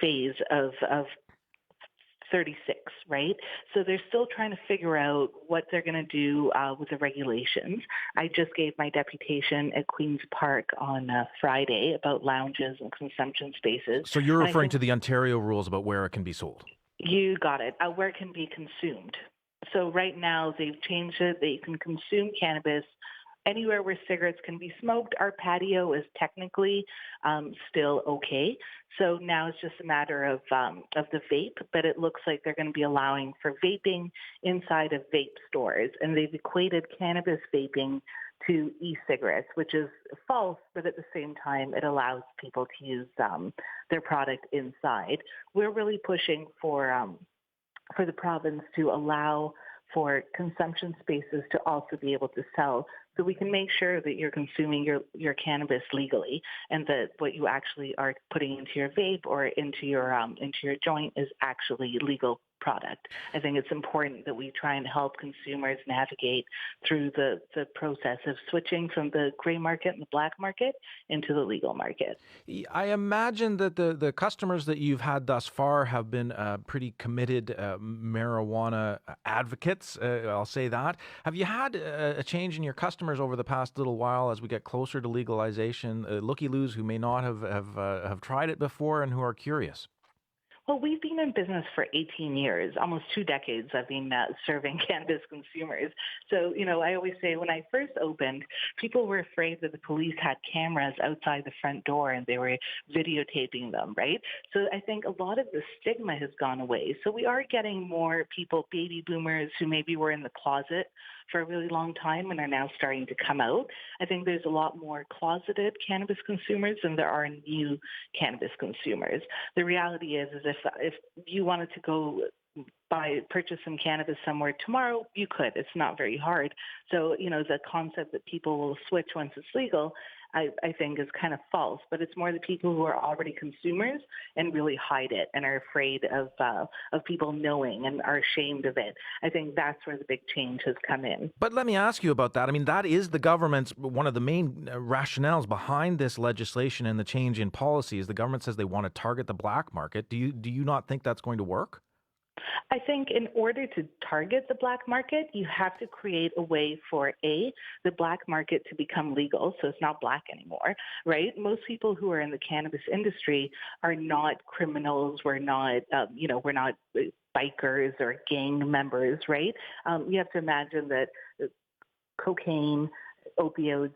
Speaker 15: phase of 36, right? So they're still trying to figure out what they're going to do with the regulations. I just gave my deputation at Queen's Park on Friday about lounges and consumption spaces.
Speaker 2: So you're referring to the Ontario rules about where it can be sold?
Speaker 15: You got it. Where it can be consumed. So right now they've changed it that you can consume cannabis anywhere where cigarettes can be smoked, our patio is technically still okay. So now it's just a matter of the vape, but it looks like they're going to be allowing for vaping inside of vape stores, and they've equated cannabis vaping to e-cigarettes, which is false, but at the same time, it allows people to use their product inside. We're really pushing for the province to allow for consumption spaces to also be able to sell, so we can make sure that you're consuming your cannabis legally, and that what you actually are putting into your vape or into your joint is actually legal product. I think it's important that we try and help consumers navigate through the process of switching from the gray market and the black market into the legal market.
Speaker 2: I imagine that the customers that you've had thus far have been pretty committed marijuana advocates, I'll say that. Have you had a change in your customers over the past little while as we get closer to legalization, looky-loos who may not have tried it before and who are curious?
Speaker 15: Well, we've been in business for 18 years, almost 2 decades. I've been serving cannabis consumers. So, I always say when I first opened, people were afraid that the police had cameras outside the front door and they were videotaping them, right? So I think a lot of the stigma has gone away. So we are getting more people, baby boomers, who maybe were in the closet for a really long time and are now starting to come out. I think there's a lot more closeted cannabis consumers than there are new cannabis consumers. The reality is if you wanted to go purchase some cannabis somewhere tomorrow, you could. It's not very hard. So, the concept that people will switch once it's legal, I think is kind of false, but it's more the people who are already consumers and really hide it and are afraid of people knowing and are ashamed of it. I think that's where the big change has come in.
Speaker 2: But let me ask you about that. I mean, that is the government's, one of the main rationales behind this legislation and the change in policy is the government says they want to target the black market. Do you not think that's going to work?
Speaker 15: I think in order to target the black market, you have to create a way for the black market to become legal, so it's not black anymore, right? Most people who are in the cannabis industry are not criminals. We're not, we're not bikers or gang members, right? You have to imagine that cocaine, opioids,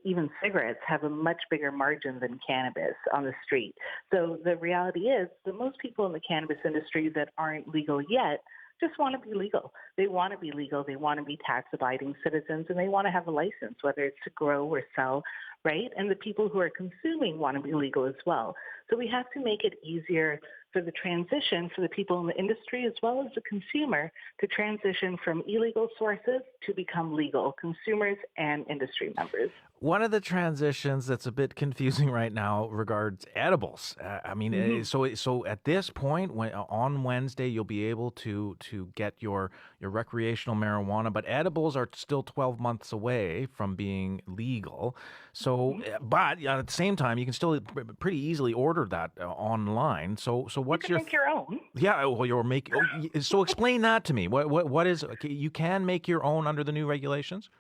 Speaker 15: even cigarettes have a much bigger margin than cannabis on the street. So the reality is that most people in the cannabis industry that aren't legal yet just want to be legal. They want to be legal. They want to be tax-abiding citizens, and they want to have a license, whether it's to grow or sell, right? And the people who are consuming want to be legal as well. So we have to make it easier for the transition for the people in the industry as well as the consumer to transition from illegal sources to become legal, consumers and industry members.
Speaker 2: One of the transitions that's a bit confusing right now regards edibles. So at this point, on Wednesday, you'll be able to get your recreational marijuana, but edibles are still 12 months away from being legal. So, but at the same time, you can still pretty easily order that online. So what's
Speaker 15: you can make your own?
Speaker 2: Yeah, well, you're making. So explain that to me. What is? You can make your own under the new regulations?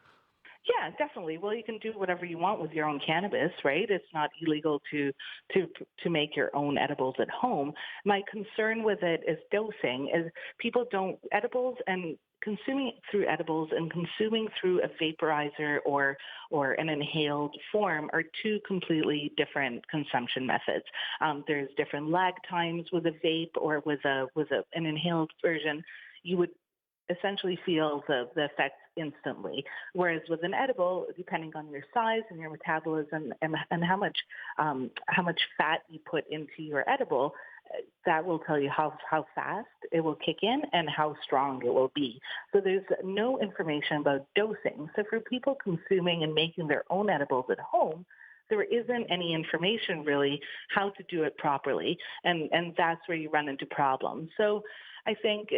Speaker 15: Yeah, definitely. Well, you can do whatever you want with your own cannabis, right? It's not illegal to make your own edibles at home. My concern with it is dosing. Is people don't edibles and consuming through edibles and consuming through a vaporizer or an inhaled form are two completely different consumption methods. There's different lag times with a vape or with an inhaled version. You would essentially feel the effects instantly. Whereas with an edible, depending on your size and your metabolism and how much fat you put into your edible, that will tell you how fast it will kick in and how strong it will be. So there's no information about dosing. So for people consuming and making their own edibles at home, there isn't any information really how to do it properly. And that's where you run into problems. So I think,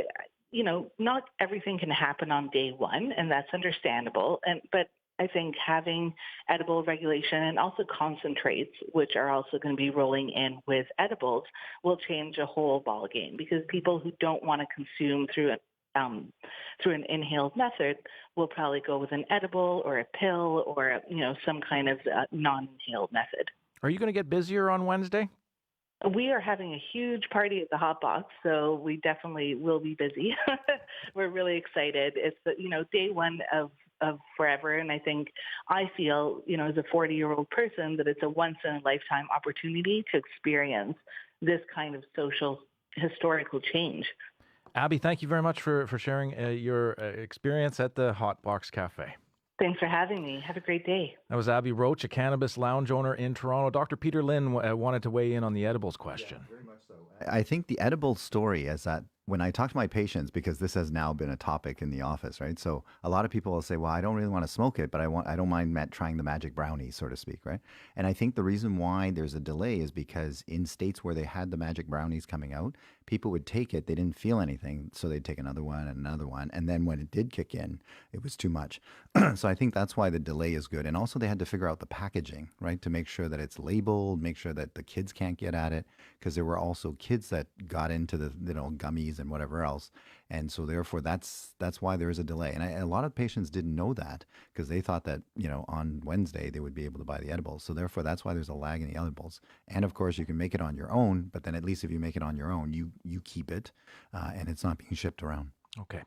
Speaker 15: not everything can happen on day one, and that's understandable. But I think having edible regulation and also concentrates, which are also going to be rolling in with edibles, will change a whole ballgame because people who don't want to consume through an inhaled method will probably go with an edible or a pill or some kind of non-inhaled method.
Speaker 2: Are you going to get busier on Wednesday?
Speaker 15: We are having a huge party at the Hot Box, so we definitely will be busy. We're really excited. It's day one of forever. And I feel, as a 40-year-old person, that it's a once in a lifetime opportunity to experience this kind of social historical change.
Speaker 2: Abbi, thank you very much for sharing your experience at the Hot Box Cafe.
Speaker 15: Thanks for having me. Have a great day.
Speaker 2: That was Abbi Roach, a cannabis lounge owner in Toronto. Dr. Peter Lynn wanted to weigh in on the edibles question.
Speaker 9: Yeah, very much so. I think the edible story is that when I talk to my patients, because this has now been a topic in the office, right? So a lot of people will say, well, I don't really want to smoke it, but I don't mind trying the magic brownie, so to speak, right? And I think the reason why there's a delay is because in states where they had the magic brownies coming out, people would take it, they didn't feel anything, so they'd take another one and another one. And then when it did kick in, it was too much. So I think that's why the delay is good. And also they had to figure out the packaging, right? To make sure that it's labeled, make sure that the kids can't get at it, because there were also kids that got into the gummies and whatever else. And so therefore that's why there is a delay. And a lot of patients didn't know that because they thought that, on Wednesday they would be able to buy the edibles. So therefore that's why there's a lag in the edibles. And of course you can make it on your own, but then at least if you make it on your own, you keep it and it's not being shipped around.
Speaker 2: Okay.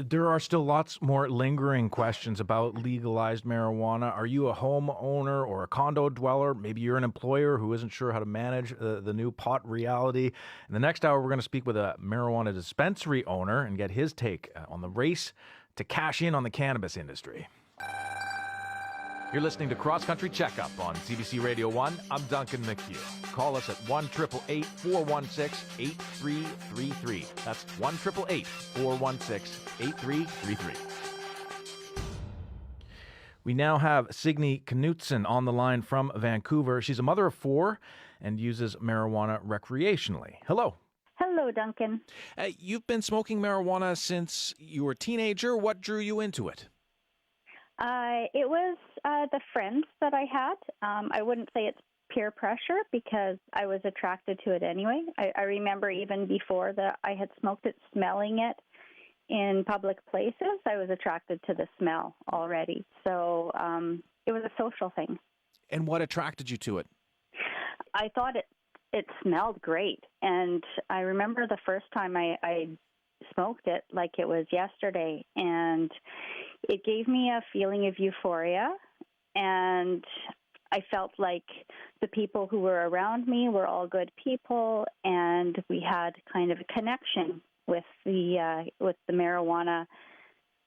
Speaker 2: There are still lots more lingering questions about legalized marijuana. Are you a homeowner or a condo dweller? Maybe you're an employer who isn't sure how to manage the new pot reality. In the next hour, we're going to speak with a marijuana dispensary owner and get his take on the race to cash in on the cannabis industry. You're listening to Cross Country Checkup on CBC Radio 1. I'm Duncan McHugh. Call us at 1-888-416-8333. That's 1-888-416-8333. We now have Signe Knutson on the line from Vancouver. She's a mother of 4 and uses marijuana recreationally. Hello.
Speaker 16: Hello, Duncan.
Speaker 2: You've been smoking marijuana since you were a teenager. What drew you into it?
Speaker 16: It was the friends that I had. I wouldn't say it's peer pressure because I was attracted to it anyway. I remember even before that I had smoked it, smelling it in public places. I was attracted to the smell already. So it was a social thing.
Speaker 2: And what attracted you to it?
Speaker 16: I thought it smelled great. And I remember the first time I smoked it like it was yesterday, and it gave me a feeling of euphoria, and I felt like the people who were around me were all good people, and we had kind of a connection with the marijuana,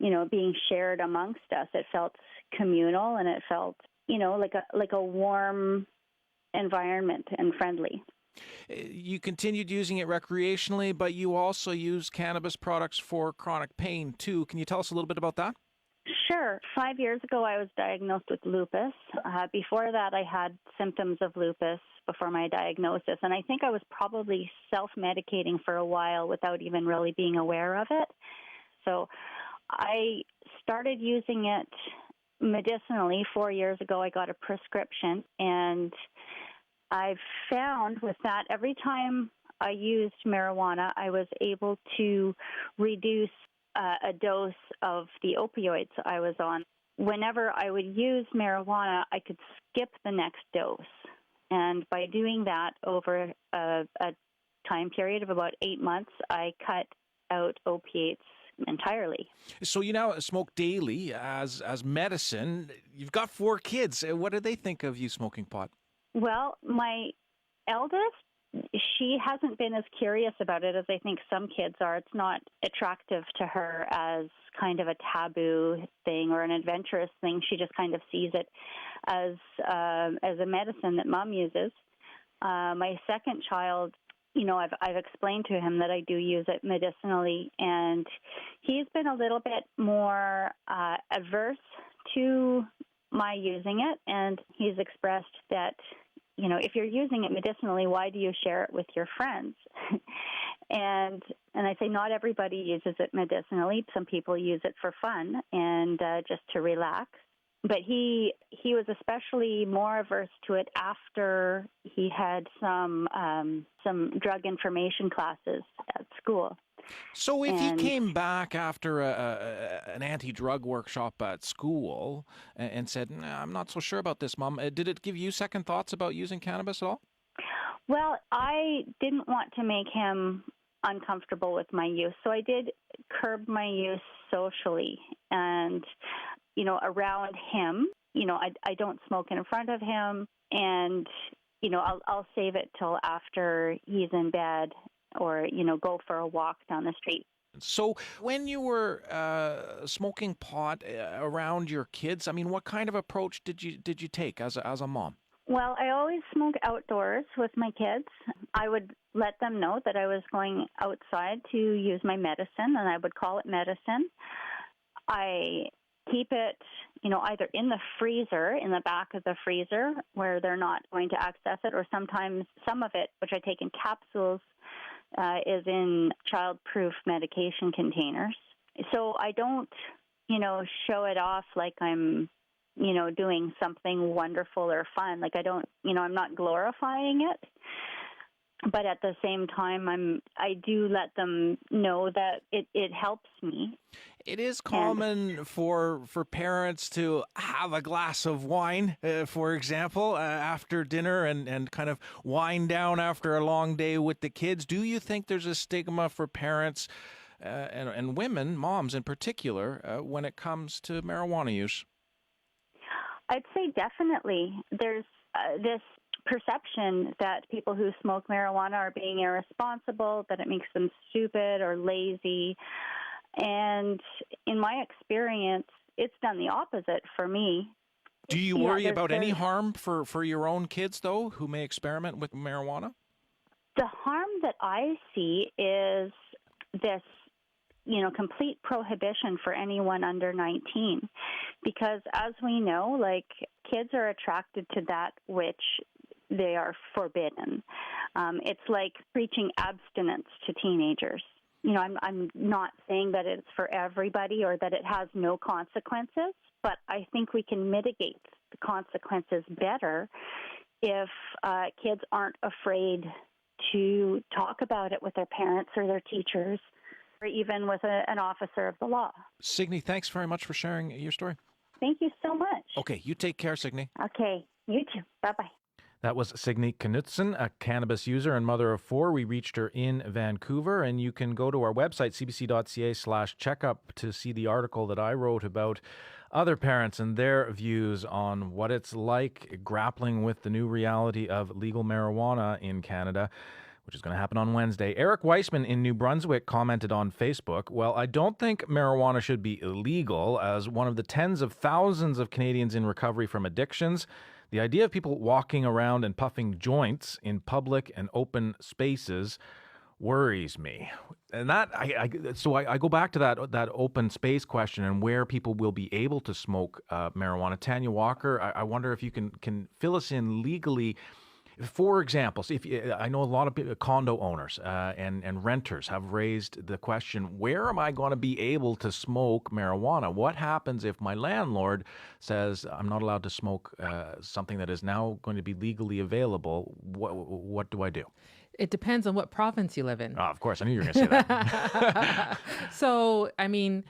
Speaker 16: being shared amongst us. It felt communal, and it felt, like a warm environment and friendly.
Speaker 2: You continued using it recreationally, but you also use cannabis products for chronic pain, too. Can you tell us a little bit about that?
Speaker 16: Sure. 5 years ago, I was diagnosed with lupus. Before that, I had symptoms of lupus before my diagnosis, and I think I was probably self-medicating for a while without even really being aware of it. So I started using it medicinally 4 years ago. I got a prescription, and I've found with that every time I used marijuana, I was able to reduce a dose of the opioids I was on. Whenever I would use marijuana, I could skip the next dose. And by doing that over a time period of about 8 months, I cut out opiates entirely.
Speaker 2: So you now smoke daily as medicine. You've got 4 kids. What do they think of you smoking pot?
Speaker 16: Well, my eldest, she hasn't been as curious about it as I think some kids are. It's not attractive to her as kind of a taboo thing or an adventurous thing. She just kind of sees it as a medicine that mom uses. My second child, I've explained to him that I do use it medicinally, and he's been a little bit more adverse to my using it, and he's expressed that, if you're using it medicinally, why do you share it with your friends? and I say not everybody uses it medicinally. Some people use it for fun and just to relax. But he was especially more averse to it after he had some drug information classes at school.
Speaker 2: So if he came back after an anti-drug workshop at school and said, I'm not so sure about this, Mom, did it give you second thoughts about using cannabis at all?
Speaker 16: Well, I didn't want to make him uncomfortable with my use, so I did curb my use socially. And around him. I don't smoke in front of him, and I'll save it till after he's in bed, or go for a walk down the street.
Speaker 2: So when you were smoking pot around your kids, I mean, what kind of approach did you take as a mom?
Speaker 16: Well, I always smoke outdoors with my kids. I would let them know that I was going outside to use my medicine, and I would call it medicine. I keep it, either in the freezer, in the back of the freezer, where they're not going to access it, or sometimes some of it, which I take in capsules, is in child-proof medication containers. So I don't, show it off like I'm, doing something wonderful or fun. Like I'm not glorifying it. But at the same time, I do let them know that it helps me.
Speaker 2: It is common for parents to have a glass of wine, for example, after dinner and kind of wind down after a long day with the kids. Do you think there's a stigma for parents and women, moms in particular, when it comes to marijuana use?
Speaker 16: I'd say definitely. There's this perception that people who smoke marijuana are being irresponsible, that it makes them stupid or lazy. And in my experience, it's done the opposite for me.
Speaker 2: Do you worry about any harm for your own kids, though, who may experiment with marijuana?
Speaker 16: The harm that I see is this, complete prohibition for anyone under 19. Because as we know, kids are attracted to that which they are forbidden. It's like preaching abstinence to teenagers. I'm not saying that it's for everybody or that it has no consequences, but I think we can mitigate the consequences better if kids aren't afraid to talk about it with their parents or their teachers, or even with an officer of the law.
Speaker 2: Signe, thanks very much for sharing your story.
Speaker 16: Thank you so much.
Speaker 2: Okay, you take care, Signe.
Speaker 16: Okay, you too. Bye-bye.
Speaker 2: That was Signe Knutson, a cannabis user and mother of four. We reached her in Vancouver, and you can go to our website, cbc.ca/checkup, to see the article that I wrote about other parents and their views on what it's like grappling with the new reality of legal marijuana in Canada, which is going to happen on Wednesday. Eric Weissman in New Brunswick commented on Facebook, "Well, I don't think marijuana should be illegal. As one of the tens of thousands of Canadians in recovery from addictions, the idea of people walking around and puffing joints in public and open spaces worries me." And that I go back to that open space question and where people will be able to smoke marijuana. Tanya Walker, I wonder if you can fill us in legally. For example, I know a lot of condo owners and renters have raised the question, where am I going to be able to smoke marijuana? What happens if my landlord says I'm not allowed to smoke something that is now going to be legally available? What do I do?
Speaker 10: It depends on what province you live in.
Speaker 2: Oh, of course, I knew you were going to say that.
Speaker 10: So, I mean,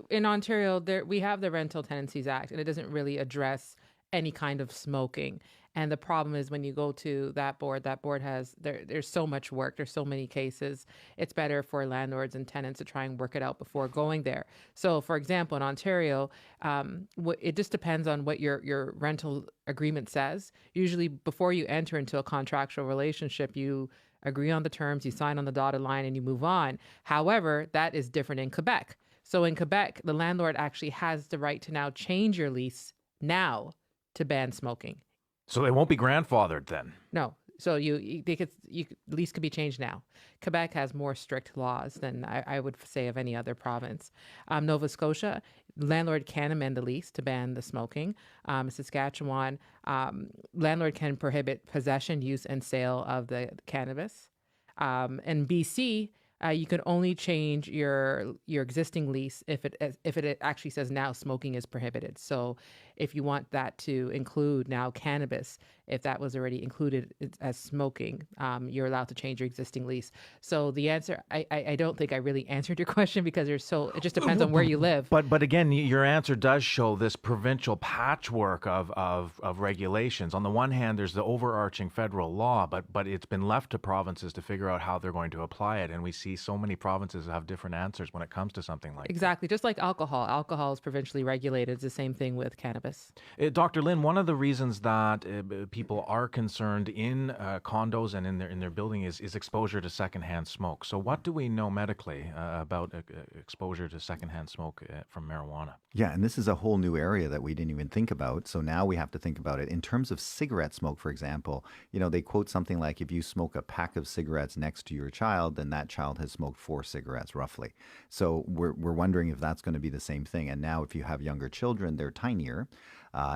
Speaker 10: in Ontario, we have the Rental Tenancies Act, and it doesn't really address any kind of smoking. And the problem is when you go to that board has, there's so much work, there's so many cases. It's better for landlords and tenants to try and work it out before going there. So, for example, in Ontario, it just depends on what your rental agreement says. Usually before you enter into a contractual relationship, you agree on the terms, you sign on the dotted line, and you move on. However, that is different in Quebec. So in Quebec, the landlord actually has the right to now change your lease now to ban smoking.
Speaker 2: So they won't be grandfathered then?
Speaker 10: No. So lease could be changed now. Quebec has more strict laws than I would say of any other province. Nova Scotia, landlord can amend the lease to ban the smoking. Saskatchewan, landlord can prohibit possession, use, and sale of the cannabis. And BC, you can only change your existing lease if it actually says now smoking is prohibited. So if you want that to include now cannabis, if that was already included as smoking, you're allowed to change your existing lease. So the answer, I don't think I really answered your question because it just depends on where you live.
Speaker 2: But again, your answer does show this provincial patchwork of regulations. On the one hand, there's the overarching federal law, but it's been left to provinces to figure out how they're going to apply it. And we see so many provinces have different answers when it comes to something like
Speaker 10: Exactly. Just like alcohol. Alcohol is provincially regulated. It's the same thing with cannabis.
Speaker 2: Dr. Lynn, one of the reasons that people are concerned in condos and in their building is exposure to secondhand smoke. So what do we know medically about exposure to secondhand smoke from marijuana?
Speaker 9: Yeah, and this is a whole new area that we didn't even think about. So now we have to think about it. In terms of cigarette smoke, for example, they quote something like if you smoke a pack of cigarettes next to your child, then that child has smoked 4 cigarettes roughly. So we're wondering if that's going to be the same thing. And now if you have younger children, they're tinier.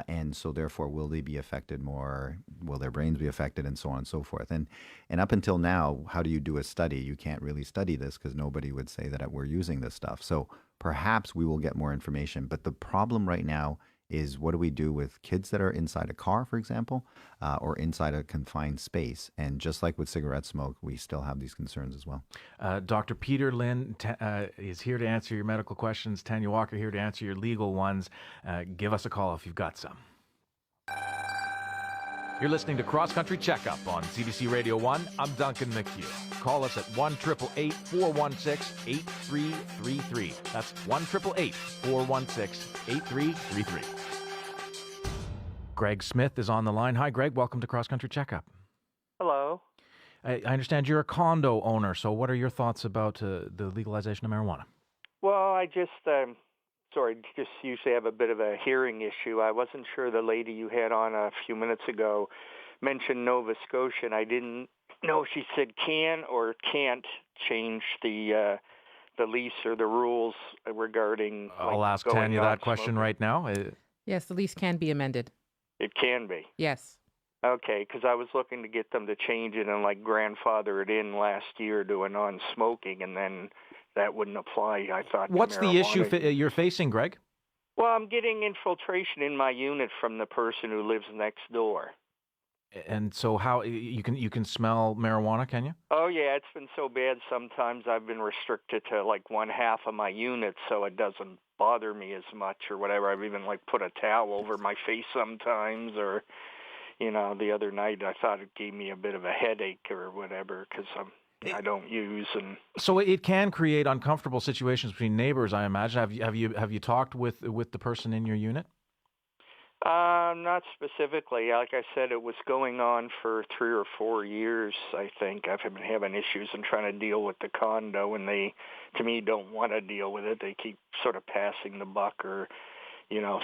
Speaker 9: And so therefore, will they be affected more? Will their brains be affected and so on and so forth? And up until now, how do you do a study? You can't really study this because nobody would say that we're using this stuff. So perhaps we will get more information. But the problem right now is what do we do with kids that are inside a car, for example, or inside a confined space? And just like with cigarette smoke, we still have these concerns as well.
Speaker 2: Dr. Peter Lynn is here to answer your medical questions. Tanya Walker here to answer your legal ones. Give us a call if you've got some. You're listening to Cross Country Checkup on CBC Radio 1. I'm Duncan McHugh. Call us at 1-888-416-8333. That's 1-888-416-8333. Greg Smith is on the line. Hi, Greg. Welcome to Cross Country Checkup.
Speaker 17: Hello.
Speaker 2: I understand you're a condo owner, so what are your thoughts about the legalization of marijuana?
Speaker 17: Well, I just usually have a bit of a hearing issue. I wasn't sure the lady you had on a few minutes ago mentioned Nova Scotia, and I didn't know if she said can or can't change the lease or the rules regarding.
Speaker 2: I'll ask Tanya that question right now.
Speaker 10: Yes, the lease can be amended.
Speaker 17: It can be.
Speaker 10: Yes.
Speaker 17: Okay, because I was looking to get them to change it and grandfather it in last year to a non-smoking, and then that wouldn't apply. I thought.
Speaker 2: What's the issue you're facing, Greg?
Speaker 17: Well, I'm getting infiltration in my unit from the person who lives next door.
Speaker 2: And so how you can smell marijuana, can you?
Speaker 17: Oh yeah, it's been so bad sometimes I've been restricted to one half of my unit so it doesn't bother me as much or whatever. I've even put a towel over my face sometimes, or the other night I thought it gave me a bit of a headache or whatever because I don't use. And
Speaker 2: so it can create uncomfortable situations between neighbors, I imagine. Have you talked with the person in your unit?
Speaker 17: Not specifically. Like I said, it was going on for 3 or 4 years, I think. I've been having issues and trying to deal with the condo, and they, to me, don't want to deal with it. They keep sort of passing the buck or,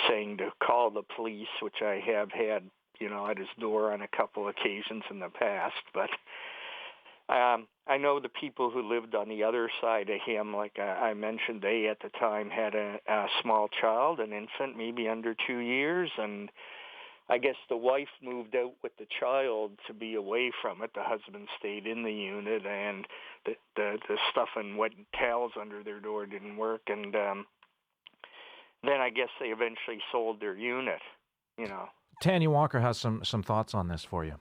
Speaker 17: saying to call the police, which I have had, at his door on a couple occasions in the past. But I know the people who lived on the other side of him, like I mentioned, they at the time had a small child, an infant, maybe under 2 years, and I guess the wife moved out with the child to be away from it. The husband stayed in the unit, and the stuff and wet towels under their door didn't work, and then I guess they eventually sold their unit,
Speaker 2: Tanya Walker has some thoughts on this for you.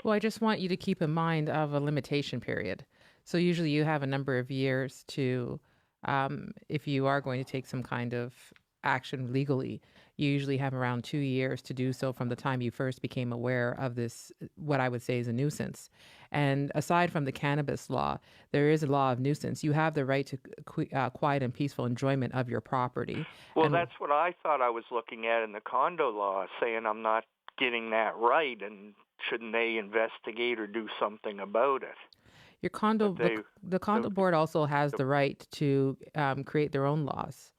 Speaker 10: Well, I just want you to keep in mind of a limitation period. So usually you have a number of years to, if you are going to take some kind of action legally, you usually have around 2 years to do so from the time you first became aware of this, what I would say is a nuisance. And aside from the cannabis law, there is a law of nuisance. You have the right to quiet and peaceful enjoyment of your property.
Speaker 17: Well, that's what I thought I was looking at in the condo law, saying I'm not getting that right, and shouldn't they investigate or do something about it?
Speaker 10: Your condo, the condo board also has the right to create their own laws,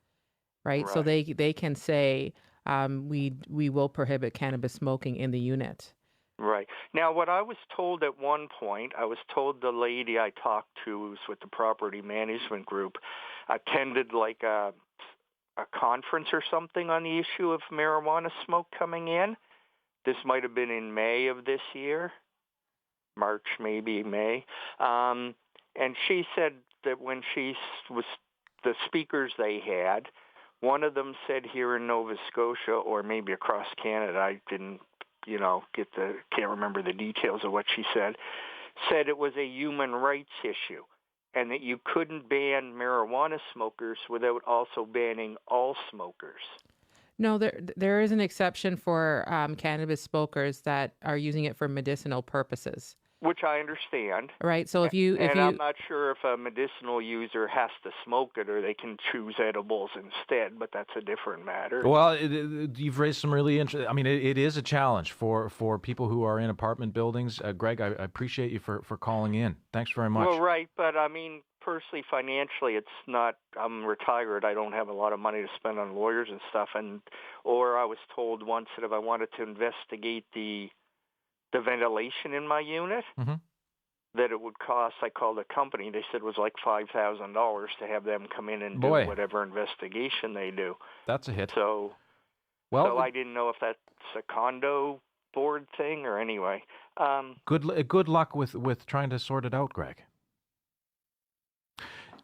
Speaker 10: right? So they can say we will prohibit cannabis smoking in the unit.
Speaker 17: Right. Now, what I was told at one point, I was told the lady I talked to, who was with the property management group, attended a conference or something on the issue of marijuana smoke coming in. This might have been in May of this year, March, maybe May. And she said that when she was, the speakers they had One of them said here in Nova Scotia, or maybe across Canada, I didn't, can't remember the details of what she said it was a human rights issue, and that you couldn't ban marijuana smokers without also banning all smokers.
Speaker 10: No, there is an exception for cannabis smokers that are using it for medicinal purposes.
Speaker 17: Which I understand.
Speaker 10: Right. So
Speaker 17: I'm not sure if a medicinal user has to smoke it or they can choose edibles instead, but that's a different matter.
Speaker 2: Well, you've raised some really interesting. I mean, it is a challenge for people who are in apartment buildings. Greg, I appreciate you for calling in. Thanks very much.
Speaker 17: Well, right, but I mean, personally, financially, it's not. I'm retired. I don't have a lot of money to spend on lawyers and stuff, or I was told once that if I wanted to investigate the ventilation in my unit, that it would cost, I called a company, they said it was like $5,000 to have them come in and do whatever investigation they do.
Speaker 2: That's a hit.
Speaker 17: So I didn't know if that's a condo board thing or anyway.
Speaker 2: Good luck with trying to sort it out, Greg.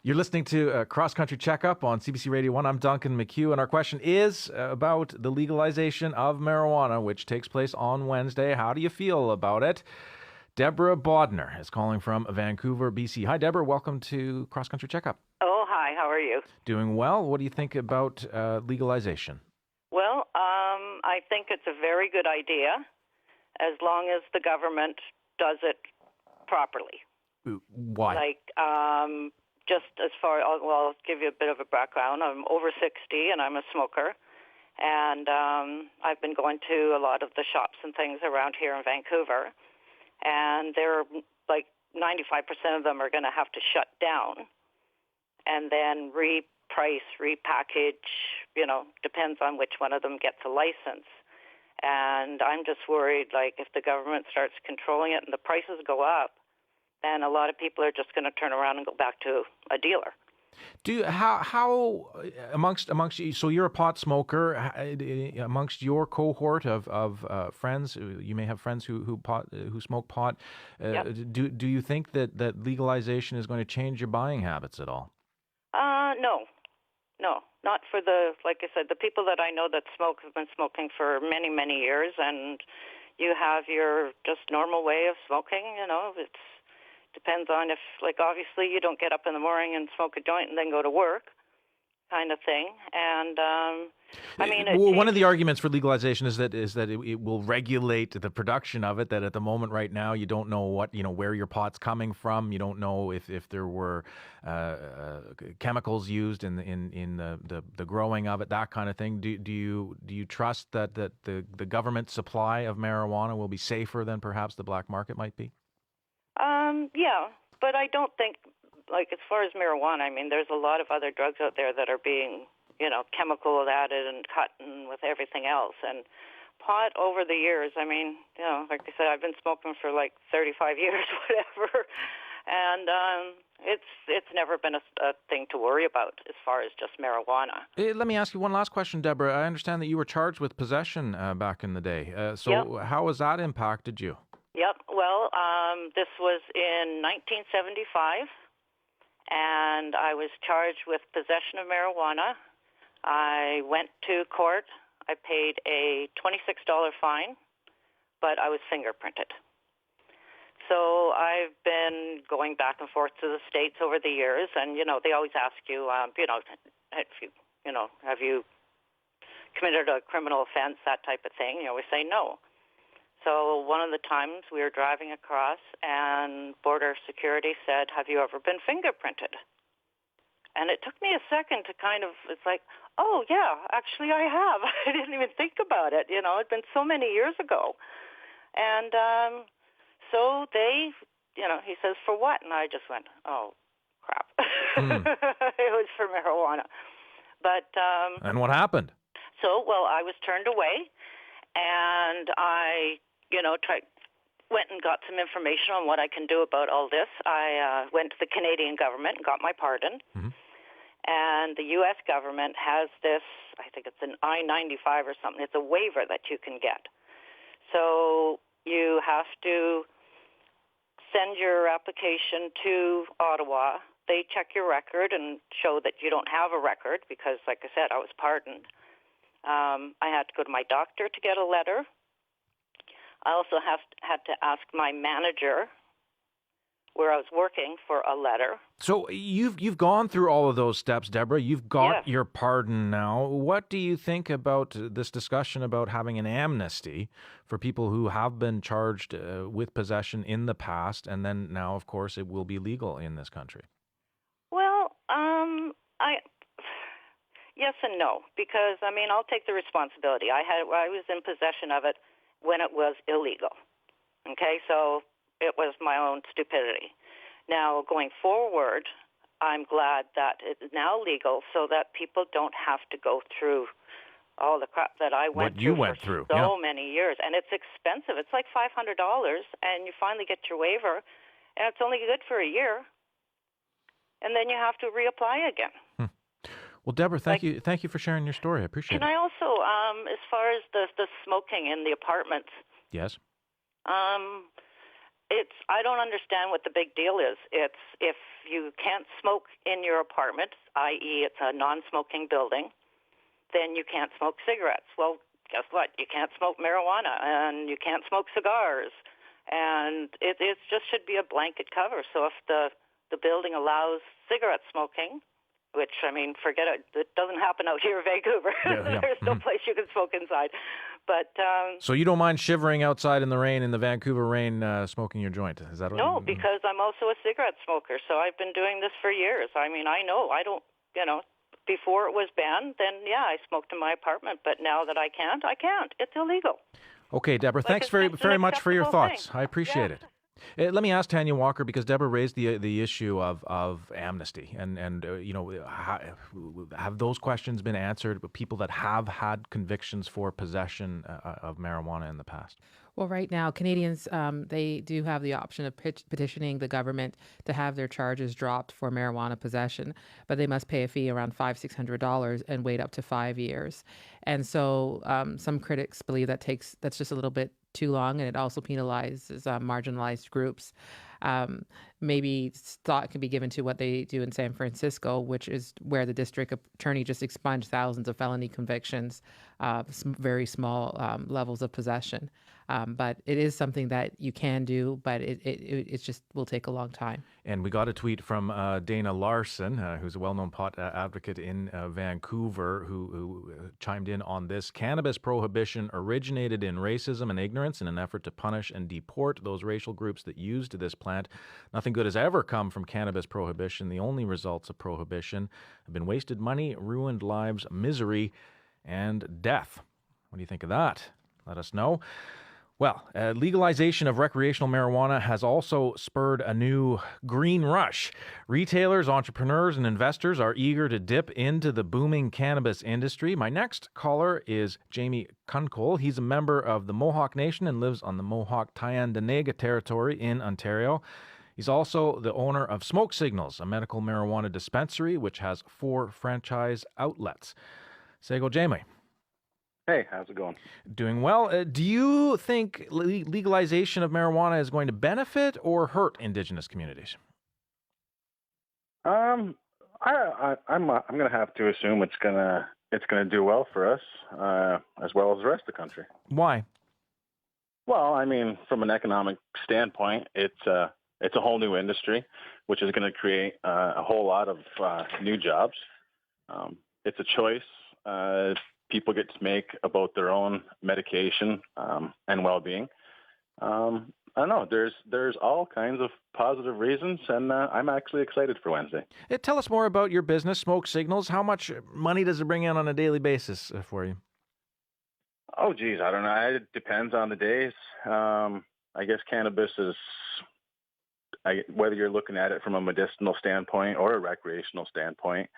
Speaker 2: You're listening to Cross Country Checkup on CBC Radio 1. I'm Duncan McHugh, and our question is about the legalization of marijuana, which takes place on Wednesday. How do you feel about it? Deborah Bodner is calling from Vancouver, BC. Hi, Deborah. Welcome to Cross Country Checkup.
Speaker 18: Oh, hi. How are you?
Speaker 2: Doing well. What do you think about legalization?
Speaker 18: Well, I think it's a very good idea as long as the government does it properly.
Speaker 2: Why?
Speaker 18: Just as far, I'll give you a bit of a background. I'm over 60 and I'm a smoker. And I've been going to a lot of the shops and things around here in Vancouver. And they're like 95% of them are going to have to shut down and then reprice, repackage, depends on which one of them gets a license. And I'm just worried, like, if the government starts controlling it and the prices go up, then a lot of people are just going to turn around and go back to a dealer.
Speaker 2: How amongst you? So you're a pot smoker. Amongst your cohort of friends, you may have friends who smoke pot.
Speaker 18: Yep.
Speaker 2: Do you think that legalization is going to change your buying habits at all?
Speaker 18: No, not for like I said, the people that I know that smoke have been smoking for many, many years, and you have your just normal way of smoking. It's depends on if, like, obviously you don't get up in the morning and smoke a joint and then go to work, kind of thing. And
Speaker 2: one of the arguments for legalization is that it will regulate the production of it. That at the moment, right now, you don't know where your pot's coming from. You don't know if there were chemicals used in the growing of it, that kind of thing. Do you trust that the government supply of marijuana will be safer than perhaps the black market might be?
Speaker 18: Yeah, but I don't think, like, as far as marijuana, I mean, there's a lot of other drugs out there that are being, chemical added and cut and with everything else. And pot over the years, I mean, like I said, I've been smoking for like 35 years, whatever. And it's never been a thing to worry about as far as just marijuana.
Speaker 2: Let me ask you one last question, Deborah. I understand that you were charged with possession back in the day.
Speaker 18: Yep.
Speaker 2: How has that impacted you?
Speaker 18: Yep. Well, this was in 1975, and I was charged with possession of marijuana. I went to court. I paid a $26 fine, but I was fingerprinted. So I've been going back and forth to the States over the years, and, they always ask you, have you committed a criminal offense, that type of thing. You always say no. So one of the times we were driving across and border security said, have you ever been fingerprinted? And it took me a second to it's like, oh, yeah, actually I have. I didn't even think about it. It'd been so many years ago. And so they, he says, for what? And I just went, oh, crap. It was for marijuana. But
Speaker 2: and what happened?
Speaker 18: So, I was turned away, and I went and got some information on what I can do about all this. I went to the Canadian government and got my pardon. Mm-hmm. And the U.S. government has this, I think it's an I-95 or something. It's a waiver that you can get. So you have to send your application to Ottawa. they check your record and show that you don't have a record because, like I said, I was pardoned. I had to go to my doctor to get a letter. I also had to ask my manager where I was working for a letter.
Speaker 2: So you've gone through all of those steps, Deborah. You've got your pardon now. What do you think about this discussion about having an amnesty for people who have been charged with possession in the past, and then now, of course, it will be legal in this country?
Speaker 18: Well, yes and no, because I'll take the responsibility. I was in possession of it when it was illegal. Okay, so it was my own stupidity. Now, going forward, I'm glad that it's now legal so that people don't have to go through all the crap that I went through for so many years. And it's expensive. It's like $500, and you finally get your waiver, and it's only good for a year. And then you have to reapply again.
Speaker 2: Well, Deborah, thank you for sharing your story. I appreciate it.
Speaker 18: Can I also, as far as the smoking in the apartments?
Speaker 2: Yes.
Speaker 18: I don't understand what the big deal is. It's if you can't smoke in your apartment, i.e. it's a non-smoking building, then you can't smoke cigarettes. Well, guess what? You can't smoke marijuana and you can't smoke cigars. And it just should be a blanket cover. So if the building allows cigarette smoking, which, forget it. It doesn't happen out here in Vancouver. There's no place you can smoke inside. But
Speaker 2: so you don't mind shivering outside in the rain, in the Vancouver rain, smoking your joint? Is that
Speaker 18: no? Because I'm also a cigarette smoker, so I've been doing this for years. I know. I don't. Before it was banned, then I smoked in my apartment. But now that I can't. It's illegal.
Speaker 2: Okay, Deborah. Thanks very much for your thoughts. I appreciate it. Let me ask Tanya Walker, because Deborah raised the issue of amnesty, and have those questions been answered with people that have had convictions for possession of marijuana in the past?
Speaker 10: Well, right now, Canadians, they do have the option of petitioning the government to have their charges dropped for marijuana possession, but they must pay a fee around $500-600 and wait up to 5 years. And so some critics believe that's just a little bit too long, and it also penalizes marginalized groups. Maybe thought can be given to what they do in San Francisco, which is where the district attorney just expunged thousands of felony convictions, very small levels of possession. But it is something that you can do, but it just will take a long time.
Speaker 2: And we got a tweet from Dana Larson, who's a well-known pot advocate in Vancouver, who chimed in on this. Cannabis prohibition originated in racism and ignorance in an effort to punish and deport those racial groups that used this plant. Nothing good has ever come from cannabis prohibition. The only results of prohibition have been wasted money, ruined lives, misery, and death. What do you think of that? Let us know. Well, legalization of recreational marijuana has also spurred a new green rush. Retailers, entrepreneurs, and investors are eager to dip into the booming cannabis industry. My next caller is Jamie Kuncole. He's a member of the Mohawk Nation and lives on the Mohawk-Tyendinaga territory in Ontario. He's also the owner of Smoke Signals, a medical marijuana dispensary, which has 4 franchise outlets. Sego Jamie.
Speaker 19: Hey, how's it going?
Speaker 2: Doing well. Do you think legalization of marijuana is going to benefit or hurt Indigenous communities?
Speaker 19: I'm going to have to assume it's gonna do well for us, as well as the rest of the country.
Speaker 2: Why?
Speaker 19: Well, from an economic standpoint, it's a whole new industry, which is going to create a whole lot of new jobs. It's a choice people get to make about their own medication and well-being. I don't know. There's all kinds of positive reasons, and I'm actually excited for Wednesday.
Speaker 2: Tell us more about your business, Smoke Signals. How much money does it bring in on a daily basis for you?
Speaker 19: Oh, geez, I don't know. It depends on the days. I guess cannabis is, whether you're looking at it from a medicinal standpoint or a recreational standpoint,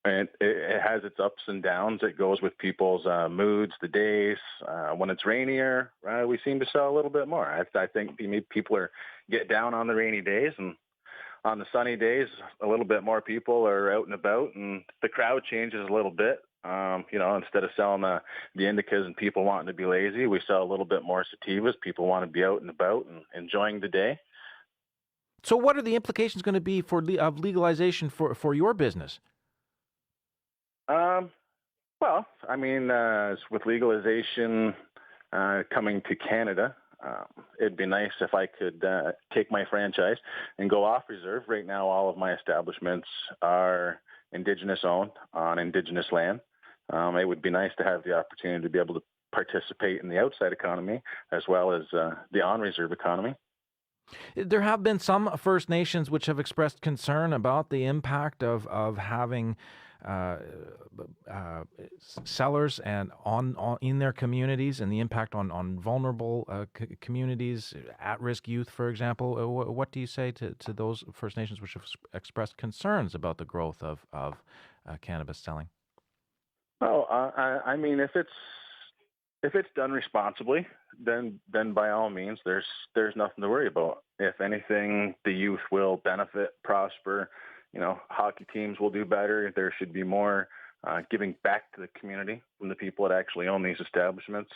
Speaker 19: and it has its ups and downs. It goes with people's moods, the days. When it's rainier, we seem to sell a little bit more. I think people get down on the rainy days, and on the sunny days, a little bit more people are out and about, and the crowd changes a little bit. Instead of selling the indicas and people wanting to be lazy, we sell a little bit more sativas. People want to be out and about and enjoying the day.
Speaker 2: So what are the implications going to be of legalization for your business?
Speaker 19: Well, I mean, with legalization coming to Canada, it'd be nice if I could take my franchise and go off reserve. Right now, all of my establishments are Indigenous owned on Indigenous land. It would be nice to have the opportunity to be able to participate in the outside economy as well as the on-reserve economy.
Speaker 2: There have been some First Nations which have expressed concern about the impact of having sellers and on in their communities, and the impact on vulnerable communities, at-risk youth, for example. What do you say to those First Nations which have expressed concerns about the growth of cannabis selling?
Speaker 19: Oh, I mean, if it's done responsibly, then by all means, there's nothing to worry about. If anything, the youth will benefit, prosper. Hockey teams will do better. There should be more giving back to the community from the people that actually own these establishments.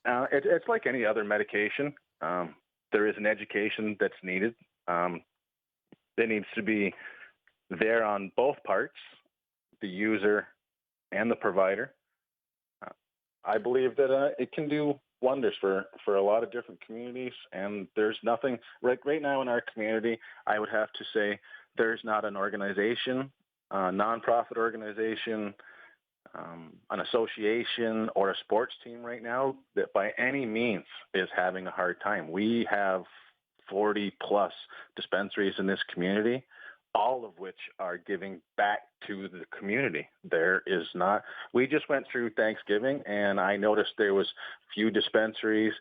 Speaker 19: It's like any other medication. There is an education that's needed. It needs to be there on both parts, the user and the provider. I believe that it can do wonders for a lot of different communities, and there's nothing right now in our community. I would have to say there's not an organization, a nonprofit organization, an association, or a sports team right now that by any means is having a hard time. We have 40 plus dispensaries in this community, all of which are giving back to the community. We just went through Thanksgiving, and I noticed there was few dispensaries.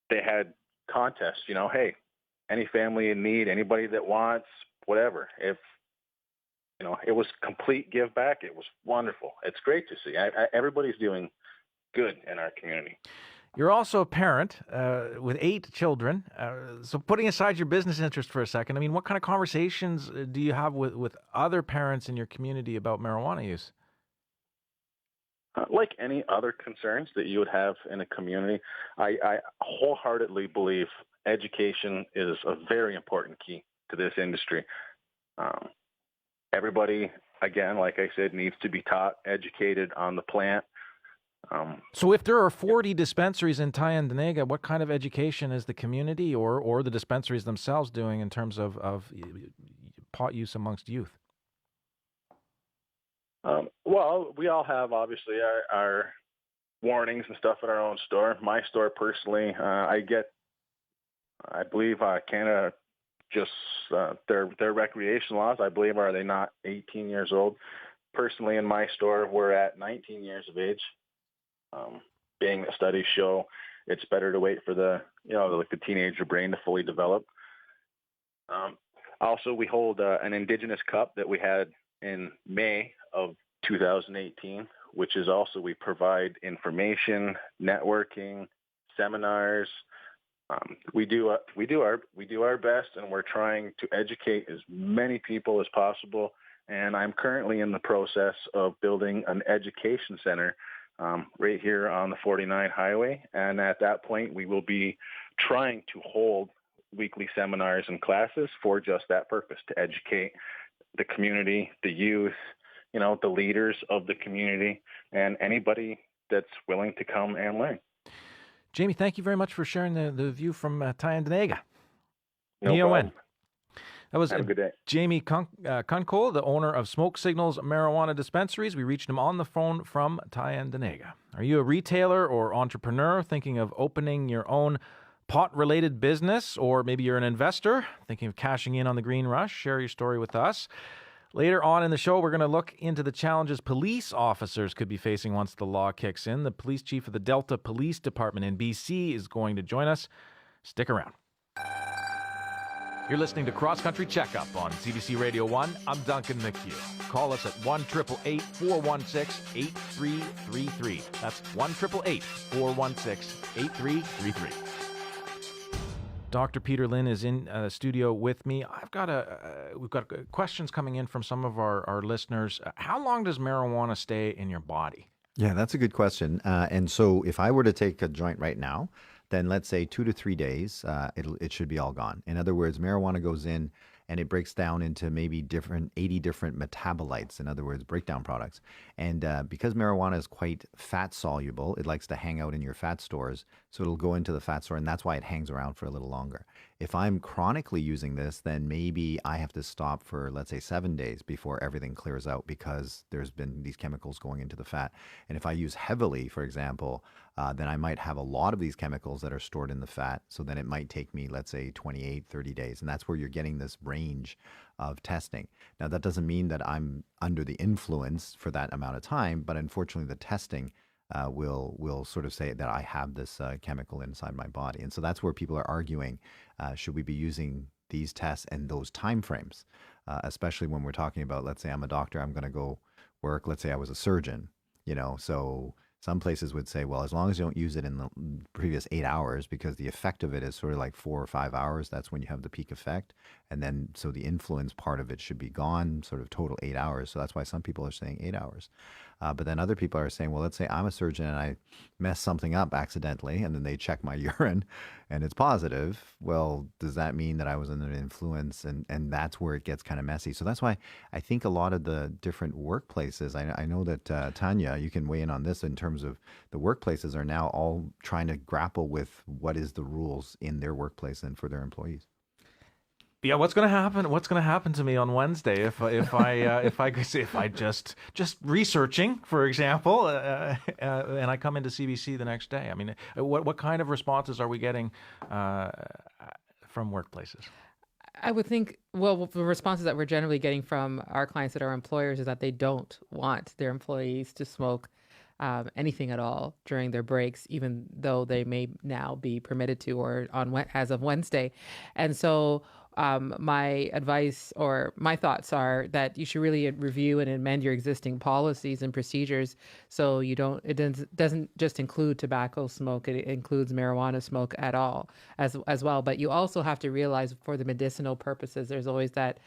Speaker 19: They had contests, hey, any family in need, anybody that wants, whatever. If, it was complete give back. It was wonderful. It's great to see. Everybody's doing good in our community.
Speaker 2: You're also a parent with 8 children. So putting aside your business interest for a second, I mean, what kind of conversations do you have with other parents in your community about marijuana use?
Speaker 19: Like any other concerns that you would have in a community, I wholeheartedly believe education is a very important key to this industry. Everybody, again, like I said, needs to be taught, educated on the plant.
Speaker 2: So if there are 40 dispensaries in Tyendinaga, what kind of education is the community or the dispensaries themselves doing in terms of pot use amongst youth?
Speaker 19: Well, we all have, obviously, our warnings and stuff at our own store. My store, personally, I believe Canada just, their recreation laws, I believe, are they not 18 years old? Personally, in my store, we're at 19 years of age. Being that studies show it's better to wait for the teenager brain to fully develop. Also, we hold an Indigenous Cup that we had in May of 2018, which is also, we provide information, networking, seminars. We do our best, and we're trying to educate as many people as possible. And I'm currently in the process of building an education center right here on the 49 highway. And at that point, we will be trying to hold weekly seminars and classes for just that purpose, to educate the community, the youth, the leaders of the community, and anybody that's willing to come and learn.
Speaker 2: Jamie, thank you very much for sharing the view from Tyendinaga.
Speaker 19: No problem.
Speaker 2: That was
Speaker 19: Have a good day.
Speaker 2: Jamie Kunkel, the owner of Smoke Signals Marijuana Dispensaries. We reached him on the phone from Tyendinaga. Are you a retailer or entrepreneur thinking of opening your own pot-related business? Or maybe you're an investor thinking of cashing in on the green rush? Share your story with us. Later on in the show, we're going to look into the challenges police officers could be facing once the law kicks in. The police chief of the Delta Police Department in BC is going to join us. Stick around. You're listening to Cross Country Checkup on CBC Radio 1. I'm Duncan McHugh. Call us at 1-888-416-8333. That's 1-888-416-8333. Dr. Peter Lynn is in the studio with me. We've got questions coming in from some of our listeners. How long does marijuana stay in your body?
Speaker 9: Yeah, that's a good question. And so if I were to take a joint right now, then let's say 2 to 3 days, it should be all gone. In other words, marijuana goes in and it breaks down into maybe 80 different metabolites, in other words, breakdown products. And because marijuana is quite fat soluble, it likes to hang out in your fat stores. So it'll go into the fat store, and that's why it hangs around for a little longer. If I'm chronically using this, then maybe I have to stop for, let's say, 7 days before everything clears out because there's been these chemicals going into the fat. And if I use heavily, for example, then I might have a lot of these chemicals that are stored in the fat. So then it might take me, let's say, 28, 30 days. And that's where you're getting this range of testing. Now, that doesn't mean that I'm under the influence for that amount of time, but unfortunately, the testing will sort of say that I have this chemical inside my body. And so that's where people are arguing, should we be using these tests and those time frames, especially when we're talking about, let's say I'm a doctor, I'm going to go work, let's say I was a surgeon, so some places would say, well, as long as you don't use it in the previous 8 hours, because the effect of it is sort of like 4 or 5 hours, that's when you have the peak effect. And then, so the influence part of it should be gone, sort of total 8 hours. So that's why some people are saying 8 hours. But then other people are saying, well, let's say I'm a surgeon and I mess something up accidentally, and then they check my urine and it's positive. Well, does that mean that I was under influence? And that's where it gets kind of messy. So that's why I think a lot of the different workplaces, I know that Tanya, you can weigh in on this in terms of the workplaces are now all trying to grapple with what is the rules in their workplace and for their employees.
Speaker 2: Yeah, what's going to happen? What's going to happen to me on Wednesday if I just researching, for example, and I come into CBC the next day? I mean, what kind of responses are we getting from workplaces?
Speaker 10: I would think, well, the responses that we're generally getting from our clients that are employers is that they don't want their employees to smoke anything at all during their breaks, even though they may now be permitted to, or as of Wednesday. And so my advice or my thoughts are that you should really review and amend your existing policies and procedures so it doesn't just include tobacco smoke, it includes marijuana smoke at all as well. But you also have to realize for the medicinal purposes, there's always that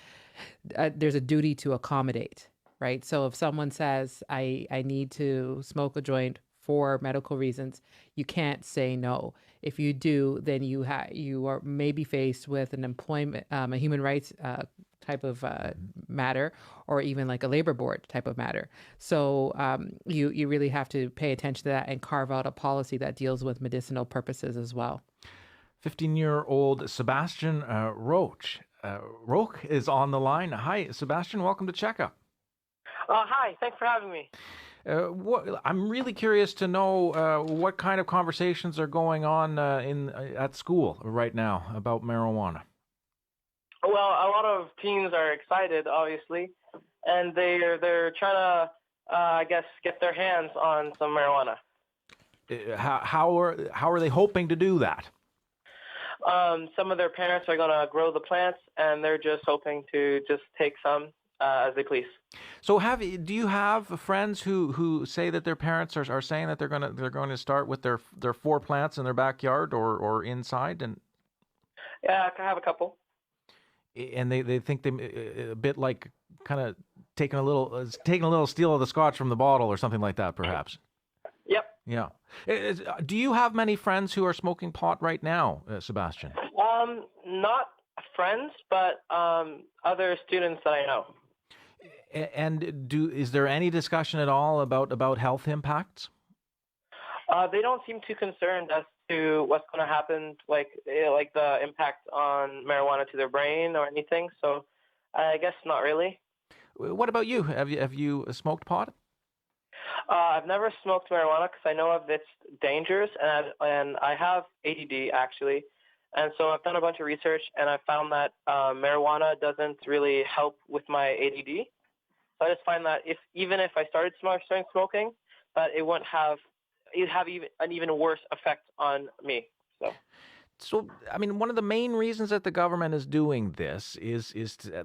Speaker 10: there's a duty to accommodate, right? So if someone says, I need to smoke a joint for medical reasons, you can't say no. If you do, then you are maybe faced with an employment, a human rights type of matter, or even like a labor board type of matter. So you really have to pay attention to that and carve out a policy that deals with medicinal purposes as well.
Speaker 2: 15-year-old Sebastian Roach. Roach is on the line. Hi, Sebastian. Welcome to Checkup.
Speaker 13: Hi. Thanks for having me.
Speaker 2: I'm really curious to know what kind of conversations are going on at school right now about marijuana.
Speaker 13: Well, a lot of teens are excited, obviously, and they're trying to, I guess, get their hands on some marijuana.
Speaker 2: How are they hoping to do that?
Speaker 13: Some of their parents are going to grow the plants, and they're just hoping to just take some as they please.
Speaker 2: So do you have friends who say that their parents are saying that they're going to start with their 4 plants in their backyard or inside? And
Speaker 13: yeah, I have a couple.
Speaker 2: And they think they a bit like kind of taking a little steal of the scotch from the bottle or something like that, perhaps.
Speaker 13: Yep.
Speaker 2: Yeah. Do you have many friends who are smoking pot right now, Sebastian?
Speaker 13: Not friends, but other students that I know.
Speaker 2: And is there any discussion at all about health impacts?
Speaker 13: They don't seem too concerned as to what's going to happen, like the impact on marijuana to their brain or anything. So I guess not really.
Speaker 2: What about you? Have you smoked pot?
Speaker 13: I've never smoked marijuana because I know of its dangers, and I have ADD actually. And so I've done a bunch of research, and I found that marijuana doesn't really help with my ADD. So I just find that even if I started smoking, that it wouldn't have an even worse effect on me.
Speaker 2: So, I mean, one of the main reasons that the government is doing this is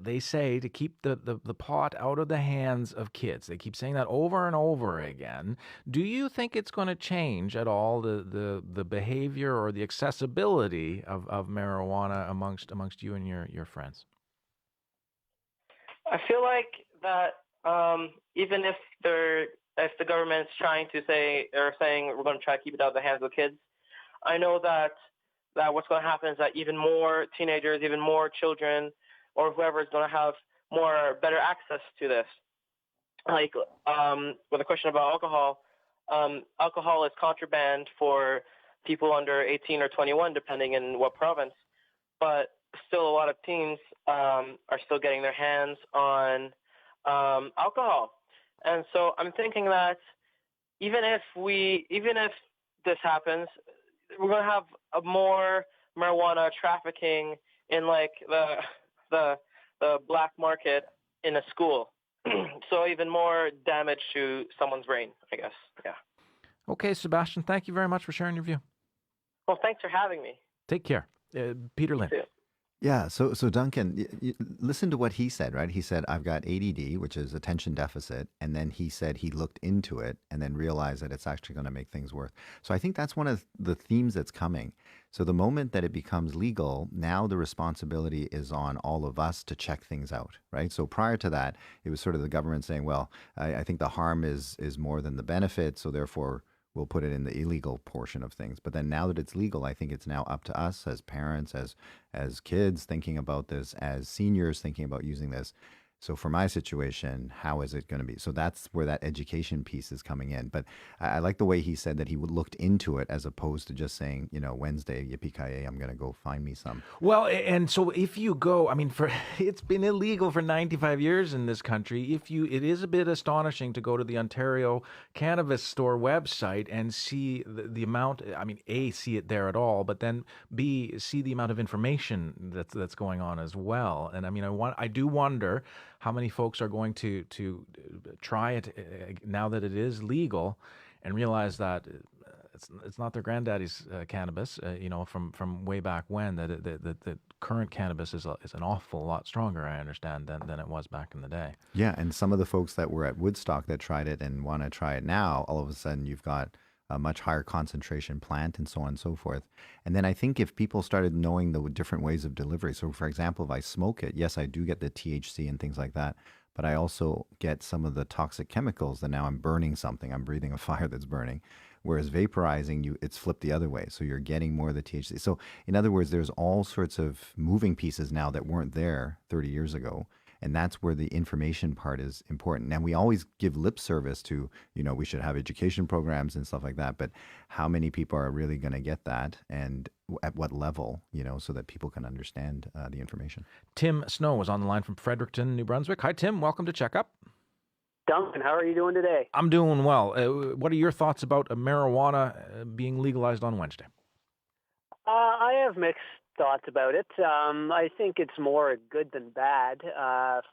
Speaker 2: they say to keep the pot out of the hands of kids. They keep saying that over and over again. Do you think it's going to change at all the behavior or the accessibility of marijuana amongst you and your friends?
Speaker 13: I feel like that even if the government's trying to saying we're going to try to keep it out of the hands of kids, I know that what's going to happen is that even more teenagers, even more children, or whoever is going to have better access to this. Like with a question about alcohol, alcohol is contraband for people under 18 or 21, depending in what province. But still, a lot of teens are still getting their hands on alcohol, and so I'm thinking that even if this happens, we're going to have a more marijuana trafficking in like the black market in a school. So even more damage to someone's brain, I guess. Yeah.
Speaker 2: Okay, Sebastian, thank you very much for sharing your view.
Speaker 13: Well, thanks for having me.
Speaker 2: Take care. Peter Lynn.
Speaker 9: Yeah, so Duncan, listen to what he said, right? He said, I've got ADD, which is attention deficit, and then he said he looked into it and then realized that it's actually going to make things worse. So I think that's one of the themes that's coming. So the moment that it becomes legal, now the responsibility is on all of us to check things out, right? So prior to that, it was sort of the government saying, well, I think the harm is more than the benefit, so therefore we'll put it in the illegal portion of things. But then now that it's legal, I think it's now up to us as parents, as kids thinking about this, as seniors thinking about using this. So for my situation, how is it going to be? So that's where that education piece is coming in. But I like the way he said that he looked into it as opposed to just saying, Wednesday, yippee-ki-yay, I'm going to go find me some.
Speaker 2: Well, and so if you go, it's been illegal for 95 years in this country. It is a bit astonishing to go to the Ontario Cannabis Store website and see the amount, A, see it there at all, but then B, see the amount of information that's going on as well. And I do wonder how many folks are going to try it now that it is legal and realize that it's not their granddaddy's cannabis, from way back when, that the current cannabis is an awful lot stronger, I understand, than it was back in the day.
Speaker 9: Yeah, and some of the folks that were at Woodstock that tried it and want to try it now, all of a sudden you've got a much higher concentration plant and so on and so forth. And then I think if people started knowing the different ways of delivery, so for example, if I smoke it, yes, I do get the THC and things like that, but I also get some of the toxic chemicals that now I'm burning something, I'm breathing a fire that's burning. Whereas vaporizing, it's flipped the other way. So you're getting more of the THC. So in other words, there's all sorts of moving pieces now that weren't there 30 years ago. And that's where the information part is important. Now, we always give lip service to, we should have education programs and stuff like that. But how many people are really going to get that, and at what level, so that people can understand the information?
Speaker 2: Tim Snow is on the line from Fredericton, New Brunswick. Hi, Tim. Welcome to Checkup.
Speaker 20: Duncan, how are you doing today?
Speaker 2: I'm doing well. What are your thoughts about marijuana being legalized on Wednesday?
Speaker 20: I have mixed thoughts about it. I think it's more good than bad.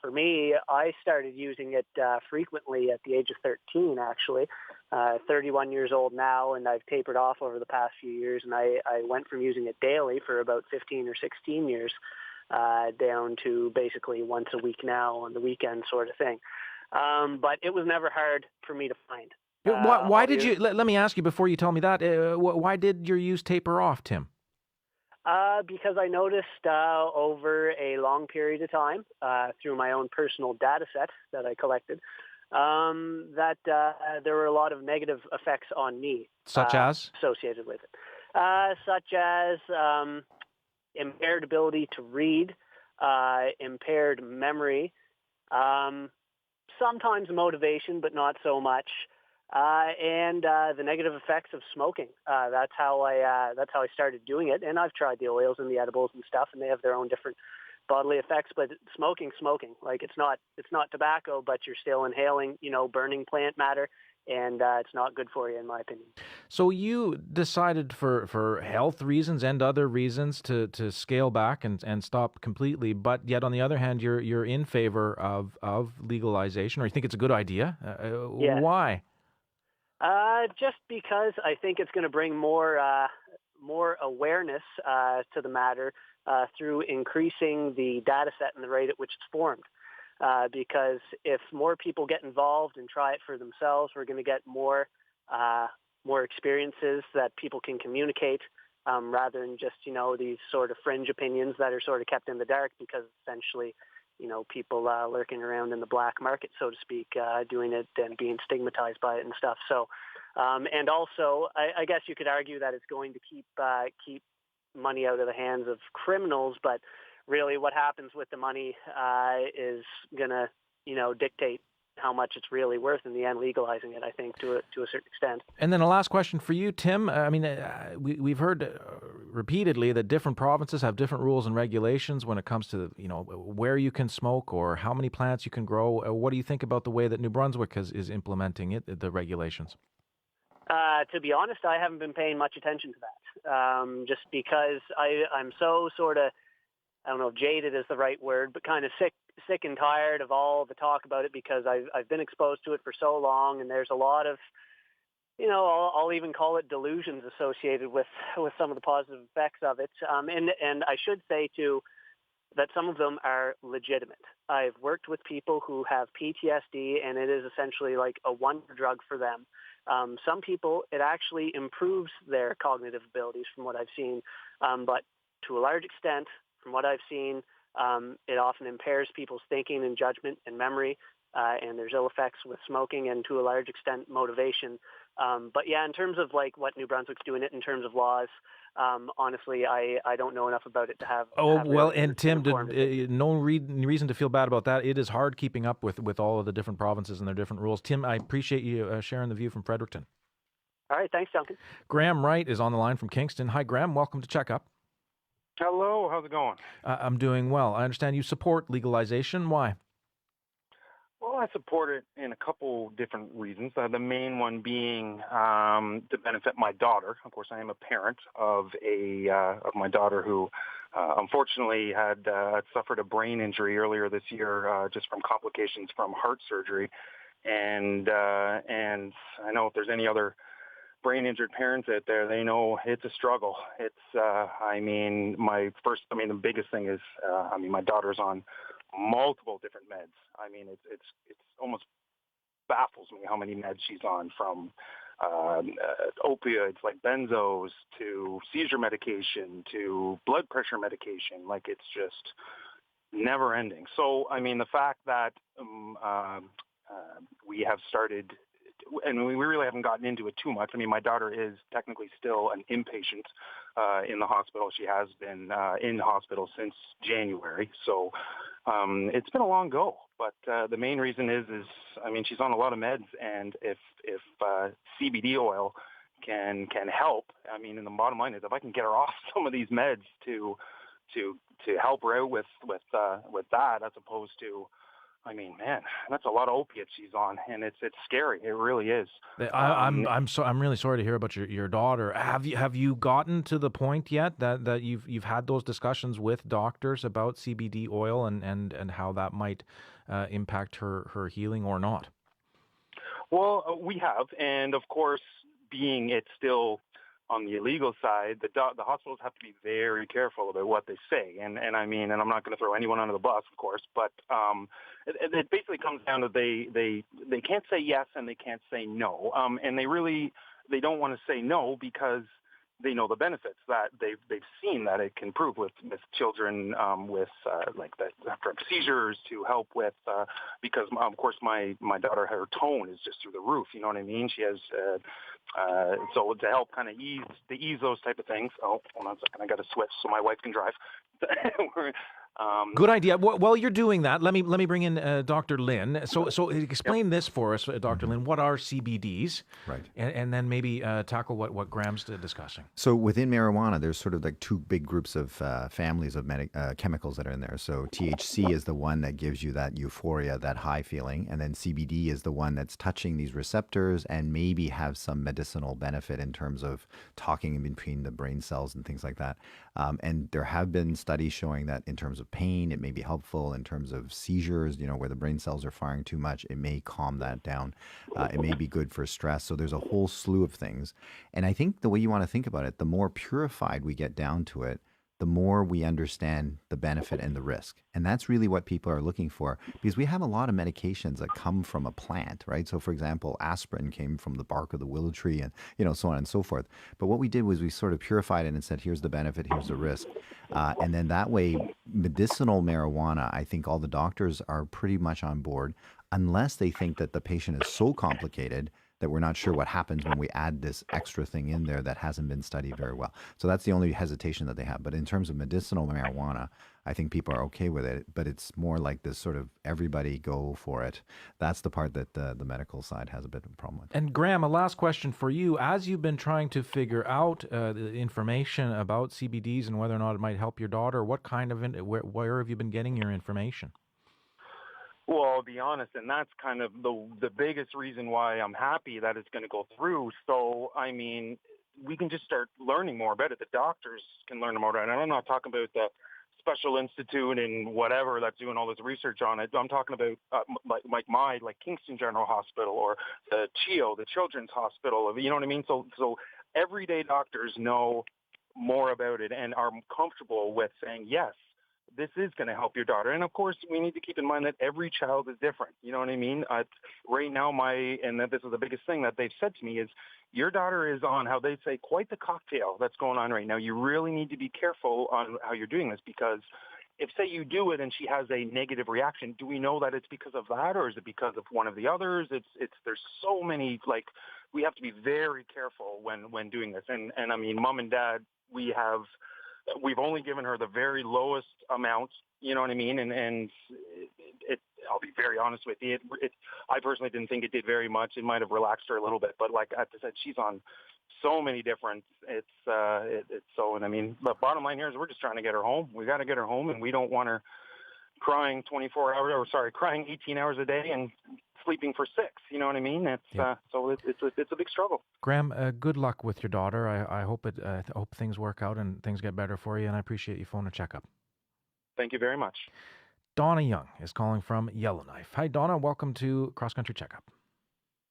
Speaker 20: For me, I started using it frequently at the age of 13, actually. 31 years old now, and I've tapered off over the past few years, and I went from using it daily for about 15 or 16 years down to basically once a week now on the weekend sort of thing. But it was never hard for me to find.
Speaker 2: Why did you, let me ask you before you tell me that, why did your use taper off, Tim?
Speaker 20: Because I noticed over a long period of time, through my own personal data set that I collected, that there were a lot of negative effects on me.
Speaker 2: Such as?
Speaker 20: Associated with it. Such as impaired ability to read, impaired memory, sometimes motivation, but not so much. And the negative effects of smoking. That's how I started doing it. And I've tried the oils and the edibles and stuff, and they have their own different bodily effects. But smoking, like it's not tobacco, but you're still inhaling, burning plant matter, and it's not good for you, in my opinion.
Speaker 2: So you decided for health reasons and other reasons to scale back and stop completely, but yet on the other hand, you're in favor of legalization, or you think it's a good idea.
Speaker 20: Yeah.
Speaker 2: Why?
Speaker 20: Just because I think it's going to bring more awareness to the matter through increasing the data set and the rate at which it's formed. Because if more people get involved and try it for themselves, we're going to get more experiences that people can communicate rather than just these sort of fringe opinions that are sort of kept in the dark, because essentially people lurking around in the black market, so to speak, doing it and being stigmatized by it and stuff. So And also, I guess you could argue that it's going to keep money out of the hands of criminals, but really what happens with the money is going to, dictate how much it's really worth in the end, legalizing it, I think, to a certain extent.
Speaker 2: And then a last question for you, Tim. I mean, we've heard repeatedly that different provinces have different rules and regulations when it comes to, where you can smoke or how many plants you can grow. What do you think about the way that New Brunswick is implementing the regulations?
Speaker 20: To be honest, I haven't been paying much attention to that, just because I'm so sort of, I don't know if jaded is the right word, but kind of sick and tired of all the talk about it, because I've been exposed to it for so long, and there's a lot of, I'll even call it delusions associated with some of the positive effects of it. And I should say too that some of them are legitimate. I've worked with people who have PTSD, and it is essentially like a wonder drug for them. Some people, it actually improves their cognitive abilities from what I've seen, but to a large extent, from what I've seen, it often impairs people's thinking and judgment and memory, and there's ill effects with smoking and to a large extent motivation. But yeah, in terms of like what New Brunswick's doing it in terms of laws, honestly, I don't know enough about it to have.
Speaker 2: And Tim, no reason to feel bad about that. It is hard keeping up with all of the different provinces and their different rules. Tim, I appreciate you sharing the view from Fredericton.
Speaker 20: All right, thanks, Duncan.
Speaker 2: Graham Wright is on the line from Kingston. Hi, Graham. Welcome to Checkup.
Speaker 21: Hello, how's it going?
Speaker 2: I'm doing well. I understand you support legalization. Why?
Speaker 21: Well, I support it in a couple different reasons. The main one being to benefit my daughter. Of course, I am a parent of my daughter who, unfortunately, had suffered a brain injury earlier this year, just from complications from heart surgery. And I know if there's any other brain injured parents out there, they know it's a struggle. It's, the biggest thing is, my daughter's on multiple different meds. I mean, it's almost baffles me how many meds she's on, from opioids like benzos to seizure medication to blood pressure medication. Like, it's just never ending. So, I mean, the fact that we have started, and we really haven't gotten into it too much. I mean, my daughter is technically still an inpatient in the hospital. She has been in the hospital since January. So it's been a long go. But the main reason is she's on a lot of meds, and if CBD oil can help, and the bottom line is, if I can get her off some of these meds to help her out with that, as opposed to, man, that's a lot of opiates she's on, and it's scary. It really is.
Speaker 2: I'm really sorry to hear about your daughter. Have you gotten to the point yet that you've had those discussions with doctors about CBD oil and how that might impact her healing or not?
Speaker 21: Well, we have, and of course, being it's still on the illegal side, the hospitals have to be very careful about what they say, and I'm not going to throw anyone under the bus, of course, but it basically comes down to they can't say yes and they can't say no, and they don't want to say no because they know the benefits that they've seen that it can prove with children with like that after seizures, to help with because of course my daughter, her tone is just through the roof. You know what I mean? She has so to help kind of ease those type of things. Oh, hold on a second, I got to switch so my wife can drive.
Speaker 2: Good idea. While you're doing that, let me bring in Dr. Lynn. So explain this for us, Dr. Lynn. What are CBDs?
Speaker 9: Right.
Speaker 2: And then maybe tackle what Graham's discussing.
Speaker 9: So within marijuana, there's sort of like two big groups of families of chemicals that are in there. So THC is the one that gives you that euphoria, that high feeling. And then CBD is the one that's touching these receptors and maybe have some medicinal benefit in terms of talking in between the brain cells and things like that. And there have been studies showing that in terms of pain, it may be helpful. In terms of seizures, where the brain cells are firing too much, it may calm that down. It may be good for stress. So there's a whole slew of things. And I think the way you want to think about it, the more purified we get down to it, the more we understand the benefit and the risk. And that's really what people are looking for, because we have a lot of medications that come from a plant, right? So for example, aspirin came from the bark of the willow tree and, so on and so forth. But what we did was we sort of purified it and said, here's the benefit, here's the risk. And then that way, medicinal marijuana, I think all the doctors are pretty much on board, unless they think that the patient is so complicated that we're not sure what happens when we add this extra thing in there that hasn't been studied very well. So that's the only hesitation that they have. But in terms of medicinal marijuana, I think people are okay with it, but it's more like this sort of everybody go for it. That's the part that the medical side has a bit of a problem with.
Speaker 2: And Graham, a last question for you. As you've been trying to figure out the information about CBDs and whether or not it might help your daughter, what kind of where have you been getting your information?
Speaker 21: Well, I'll be honest, and that's kind of the biggest reason why I'm happy that it's going to go through. So, I mean, we can just start learning more about it. The doctors can learn more about it. And I'm not talking about the special institute and whatever that's doing all this research on it. I'm talking about like Kingston General Hospital or the CHIO, the Children's Hospital. You know what I mean? So everyday doctors know more about it and are comfortable with saying, yes, this is going to help your daughter. And of course, we need to keep in mind that every child is different. You know what I mean? Right now, this is the biggest thing that they've said to me is, your daughter is on, how they say, quite the cocktail that's going on right now. You really need to be careful on how you're doing this, because if, say, you do it and she has a negative reaction, do we know that it's because of that, or is it because of one of the others? There's so many, we have to be very careful when doing this. And I mean, mom and dad, we've only given her the very lowest amount, you know what I mean? And I'll be very honest with you. I personally didn't think it did very much. It might have relaxed her a little bit, but like I said, she's on so many different. And I mean, the bottom line here is we're just trying to get her home. We got to get her home, and we don't want her crying 18 hours a day and sleeping for 6. You know what I mean? So it's a big struggle.
Speaker 2: Graham, good luck with your daughter. I hope hope things work out and things get better for you. And I appreciate you phoning a checkup.
Speaker 21: Thank you very much.
Speaker 2: Donna Young is calling from Yellowknife. Hi, Donna. Welcome to Cross Country Checkup.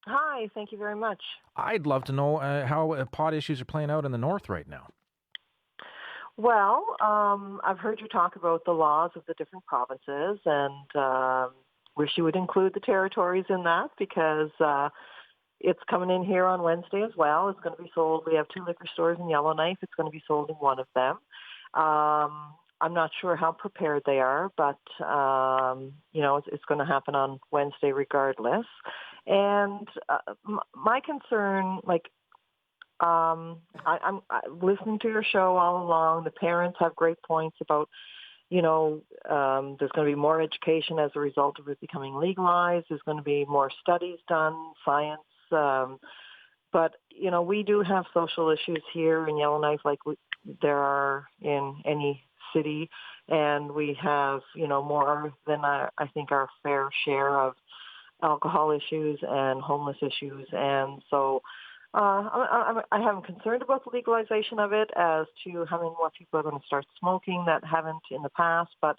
Speaker 1: Hi. Thank you very much.
Speaker 2: I'd love to know how pot issues are playing out in the north right now.
Speaker 1: Well, I've heard you talk about the laws of the different provinces, and wish you would include the territories in that, because it's coming in here on Wednesday as well. It's going to be sold. We have 2 liquor stores in Yellowknife. It's going to be sold in one of them. I'm not sure how prepared they are, but, it's going to happen on Wednesday regardless. And my concern, I'm listening to your show all along. The parents have great points about, there's going to be more education as a result of it becoming legalized. There's going to be more studies done, science. But, we do have social issues here in Yellowknife like there are in any city. And we have, more than I think our fair share of alcohol issues and homeless issues. And so I am concerned about the legalization of it as to how many more people are going to start smoking that haven't in the past. But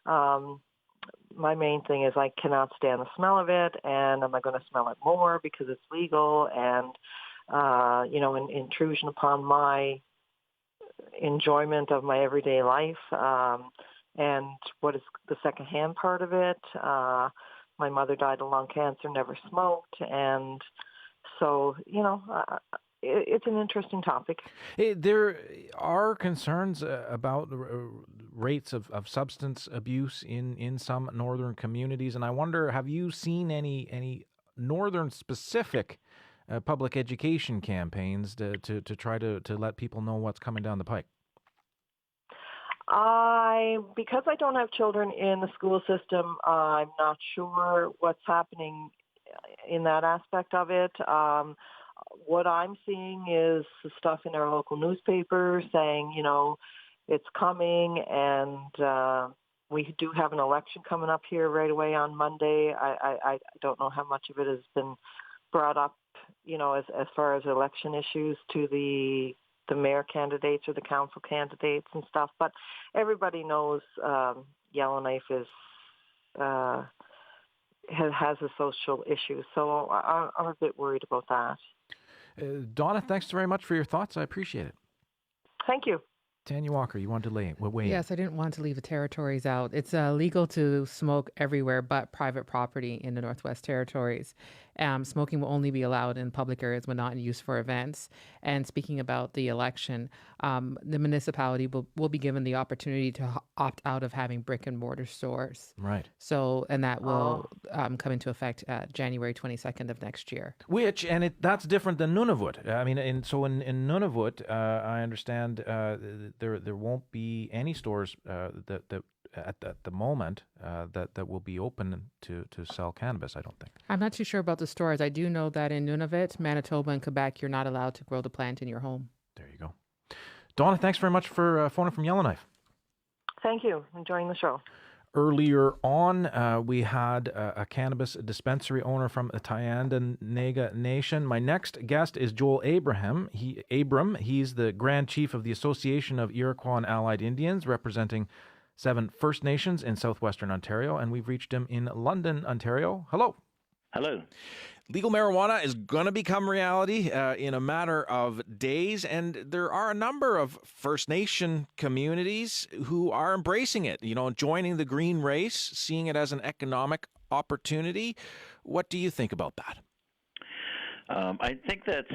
Speaker 1: my main thing is I cannot stand the smell of it, and am I going to smell it more because it's legal? And, an intrusion upon my enjoyment of my everyday life. And what is the secondhand part of it? My mother died of lung cancer, never smoked, and so, it's an interesting topic.
Speaker 2: There are concerns about rates of substance abuse in some northern communities, and I wonder, have you seen any northern specific public education campaigns to try to let people know what's coming down the pike?
Speaker 1: Because I don't have children in the school system, I'm not sure what's happening in that aspect of it. What I'm seeing is the stuff in our local newspaper saying, it's coming, and we do have an election coming up here right away on Monday. I don't know how much of it has been brought up, as far as election issues to the mayor candidates or the council candidates and stuff. But everybody knows Yellowknife has a social issue. So I'm a bit worried about that.
Speaker 2: Donna, thanks very much for your thoughts. I appreciate it.
Speaker 1: Thank you.
Speaker 2: Tanya Walker, you want to weigh in?
Speaker 10: Yes, I didn't want to leave the territories out. It's legal to smoke everywhere but private property in the Northwest Territories. Smoking will only be allowed in public areas when not in use for events. And speaking about the election, the municipality will be given the opportunity to opt out of having brick and mortar stores.
Speaker 2: Right.
Speaker 10: So, and that will come into effect January 22nd of next year.
Speaker 2: That's different than Nunavut. I mean, in Nunavut, I understand there won't be any stores that at the moment that will be open to sell cannabis, I don't think.
Speaker 10: I'm not too sure about the stores. I do know that in Nunavut, Manitoba, and Quebec, you're not allowed to grow the plant in your home.
Speaker 2: There you go. Donna, thanks very much for phoning from Yellowknife.
Speaker 1: Thank you. Enjoying the show.
Speaker 2: Earlier on, we had a cannabis dispensary owner from the Tyendinaga Nation. My next guest is Joel Abram. He's the Grand Chief of the Association of Iroquois and Allied Indians, representing 7 First Nations in southwestern Ontario, and we've reached him in London, Ontario. Hello.
Speaker 3: Hello.
Speaker 2: Legal marijuana is going to become reality in a matter of days, and there are a number of First Nation communities who are embracing it, joining the green race, seeing it as an economic opportunity. What do you think about that?
Speaker 3: I think that's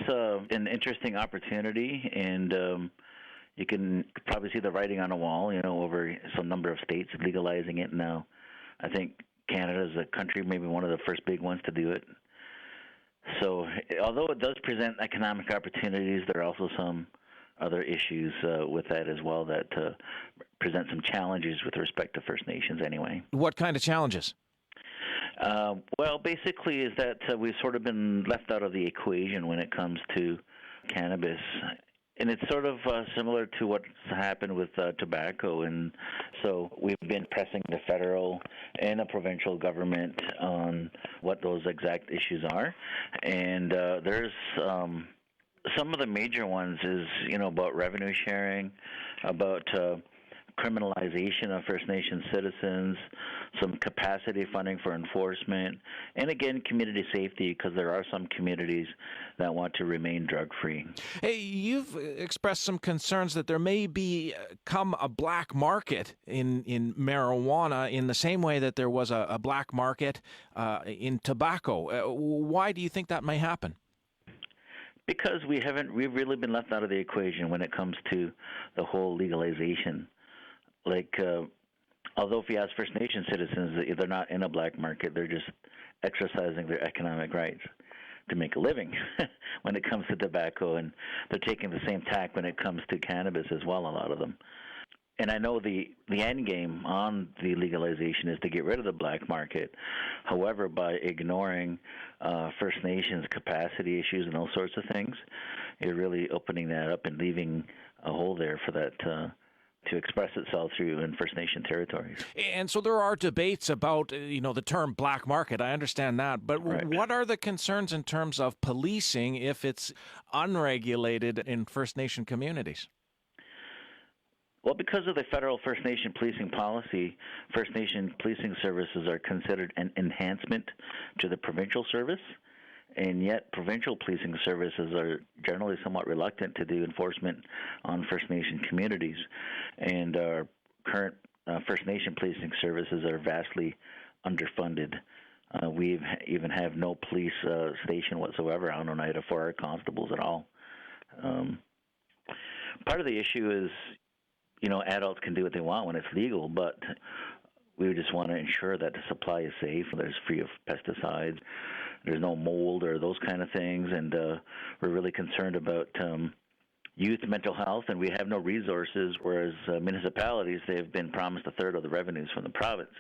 Speaker 3: an interesting opportunity, and you can probably see the writing on the wall, over some number of states legalizing it now. I think Canada is a country, maybe one of the first big ones to do it. So although it does present economic opportunities, there are also some other issues with that as well that present some challenges with respect to First Nations anyway.
Speaker 2: What kind of challenges?
Speaker 3: Well, basically is that we've sort of been left out of the equation when it comes to cannabis. And it's sort of similar to what's happened with tobacco. And so we've been pressing the federal and the provincial government on what those exact issues are. And there's some of the major ones is, about revenue sharing, about criminalization of First Nation citizens, some capacity funding for enforcement, and again, community safety, because there are some communities that want to remain drug-free.
Speaker 2: Hey, you've expressed some concerns that there may become a black market in marijuana in the same way that there was a black market in tobacco. Why do you think that may happen?
Speaker 3: Because we've really been left out of the equation when it comes to the whole legalization. Although if you ask First Nation citizens, they're not in a black market, they're just exercising their economic rights to make a living when it comes to tobacco, and they're taking the same tack when it comes to cannabis as well, a lot of them. And I know the end game on the legalization is to get rid of the black market. However, by ignoring First Nations capacity issues and those sorts of things, you're really opening that up and leaving a hole there for that to express itself through in First Nation territories.
Speaker 2: And so there are debates about, the term black market. I understand that. But right. What are the concerns in terms of policing if it's unregulated in First Nation communities?
Speaker 3: Well, because of the federal First Nation policing policy, First Nation policing services are considered an enhancement to the provincial service. And yet provincial policing services are generally somewhat reluctant to do enforcement on First Nation communities. And our current First Nation policing services are vastly underfunded. We even have no police station whatsoever on Oneida for our constables at all. Part of the issue is, adults can do what they want when it's legal, but we just want to ensure that the supply is safe, there's free of pesticides, there's no mold or those kind of things, and we're really concerned about youth mental health, and we have no resources, whereas municipalities, they've been promised a third of the revenues from the province,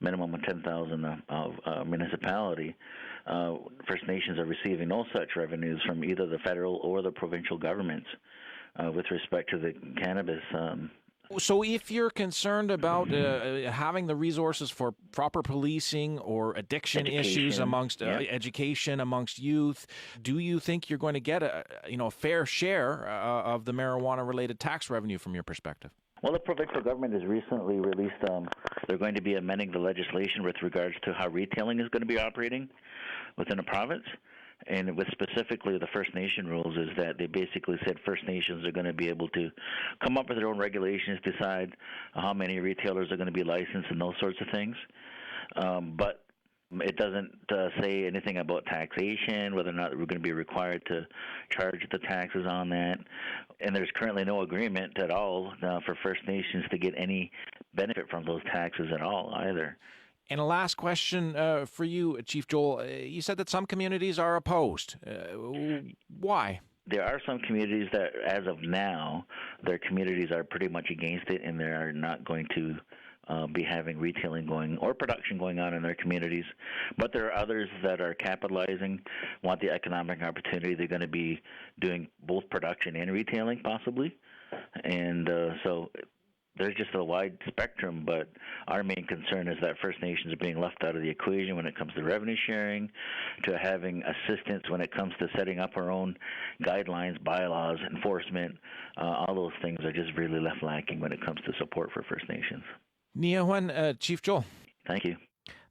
Speaker 3: minimum of $10,000 of municipality. First Nations are receiving no such revenues from either the federal or the provincial governments with respect to the cannabis.
Speaker 2: So if you're concerned about having the resources for proper policing or addiction issues amongst education amongst youth, do you think you're going to get a fair share of the marijuana-related tax revenue from your perspective?
Speaker 3: Well, the provincial government has recently released, they're going to be amending the legislation with regards to how retailing is going to be operating within a province. And with specifically the First Nation rules is that they basically said First Nations are going to be able to come up with their own regulations, decide how many retailers are going to be licensed and those sorts of things. But It doesn't say anything about taxation, whether or not we're going to be required to charge the taxes on that. And there's currently no agreement at all for First Nations to get any benefit from those taxes at all either.
Speaker 2: And a last question for you, Chief Joel. You said that some communities are opposed. Why?
Speaker 3: There are some communities that, as of now, their communities are pretty much against it, and they are not going to be having retailing going or production going on in their communities. But there are others that are capitalizing, want the economic opportunity. They're going to be doing both production and retailing possibly. And so there's just a wide spectrum, but our main concern is that First Nations are being left out of the equation when it comes to revenue sharing, to having assistance when it comes to setting up our own guidelines, bylaws, enforcement. All those things are just really left lacking when it comes to support for First Nations.
Speaker 2: Niawen, Chief Joel.
Speaker 3: Thank you.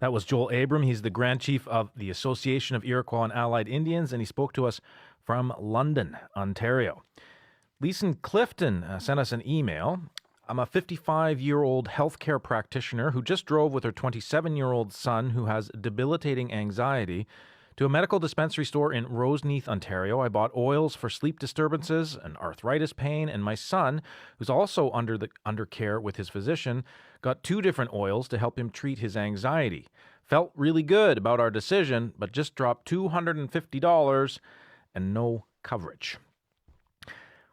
Speaker 2: That was Joel Abram. He's the Grand Chief of the Association of Iroquois and Allied Indians, and he spoke to us from London, Ontario. Leeson Clifton sent us an email. I'm a 55-year-old healthcare practitioner who just drove with her 27-year-old son who has debilitating anxiety to a medical dispensary store in Roseneath, Ontario. I bought oils for sleep disturbances and arthritis pain, and my son, who's also under care with his physician, got 2 different oils to help him treat his anxiety. Felt really good about our decision, but just dropped $250 and no coverage.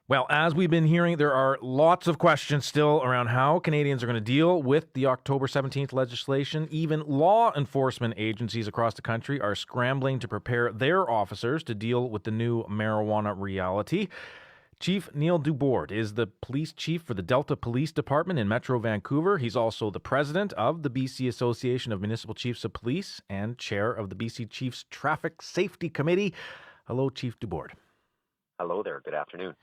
Speaker 2: Well, as we've been hearing, there are lots of questions still around how Canadians are going to deal with the October 17th legislation. Even law enforcement agencies across the country are scrambling to prepare their officers to deal with the new marijuana reality. Chief Neil Dubourd is the police chief for the Delta Police Department in Metro Vancouver. He's also the president of the BC Association of Municipal Chiefs of Police and chair of the BC Chiefs Traffic Safety Committee. Hello, Chief Dubourd.
Speaker 4: Hello there. Good afternoon.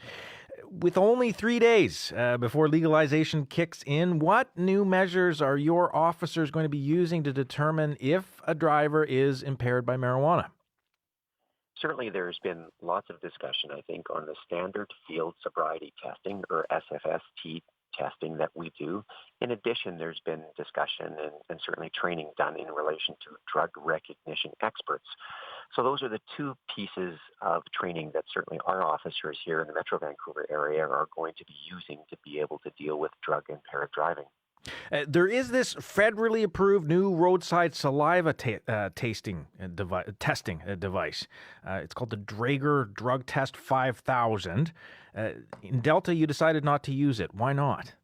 Speaker 2: With only 3 days before legalization kicks in, what new measures are your officers going to be using to determine if a driver is impaired by marijuana?
Speaker 4: Certainly there's been lots of discussion, I think, on the standard field sobriety testing, or SFST testing that we do. In addition, there's been discussion and certainly training done in relation to drug recognition experts. So those are the 2 pieces of training that certainly our officers here in the Metro Vancouver area are going to be using to be able to deal with drug-impaired driving.
Speaker 2: There is this federally approved new roadside saliva testing device. It's called the Draeger Drug Test 5000. In Delta, you decided not to use it. Why not?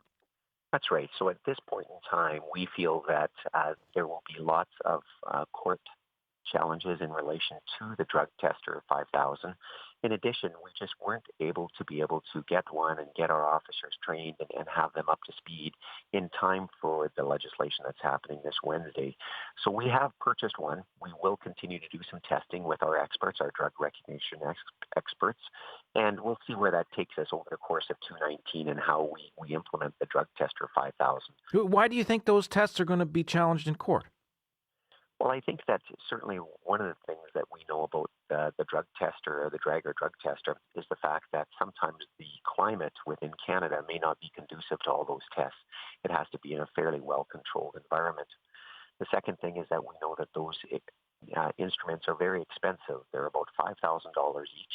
Speaker 4: That's right. So at this point in time, we feel that there will be lots of court challenges in relation to the drug tester 5000. In addition, we just weren't able to get one and get our officers trained and have them up to speed in time for the legislation that's happening this Wednesday. So we have purchased one. We will continue to do some testing with our experts, our drug recognition experts, and we'll see where that takes us over the course of 2019 and how we implement the drug tester 5000.
Speaker 2: Why do you think those tests are going to be challenged in court?
Speaker 4: Well, I think that certainly one of the things that we know about the drug tester or the Draeger drug tester is the fact that sometimes the climate within Canada may not be conducive to all those tests. It has to be in a fairly well-controlled environment. The second thing is that we know that those instruments are very expensive. They're about $5,000 each.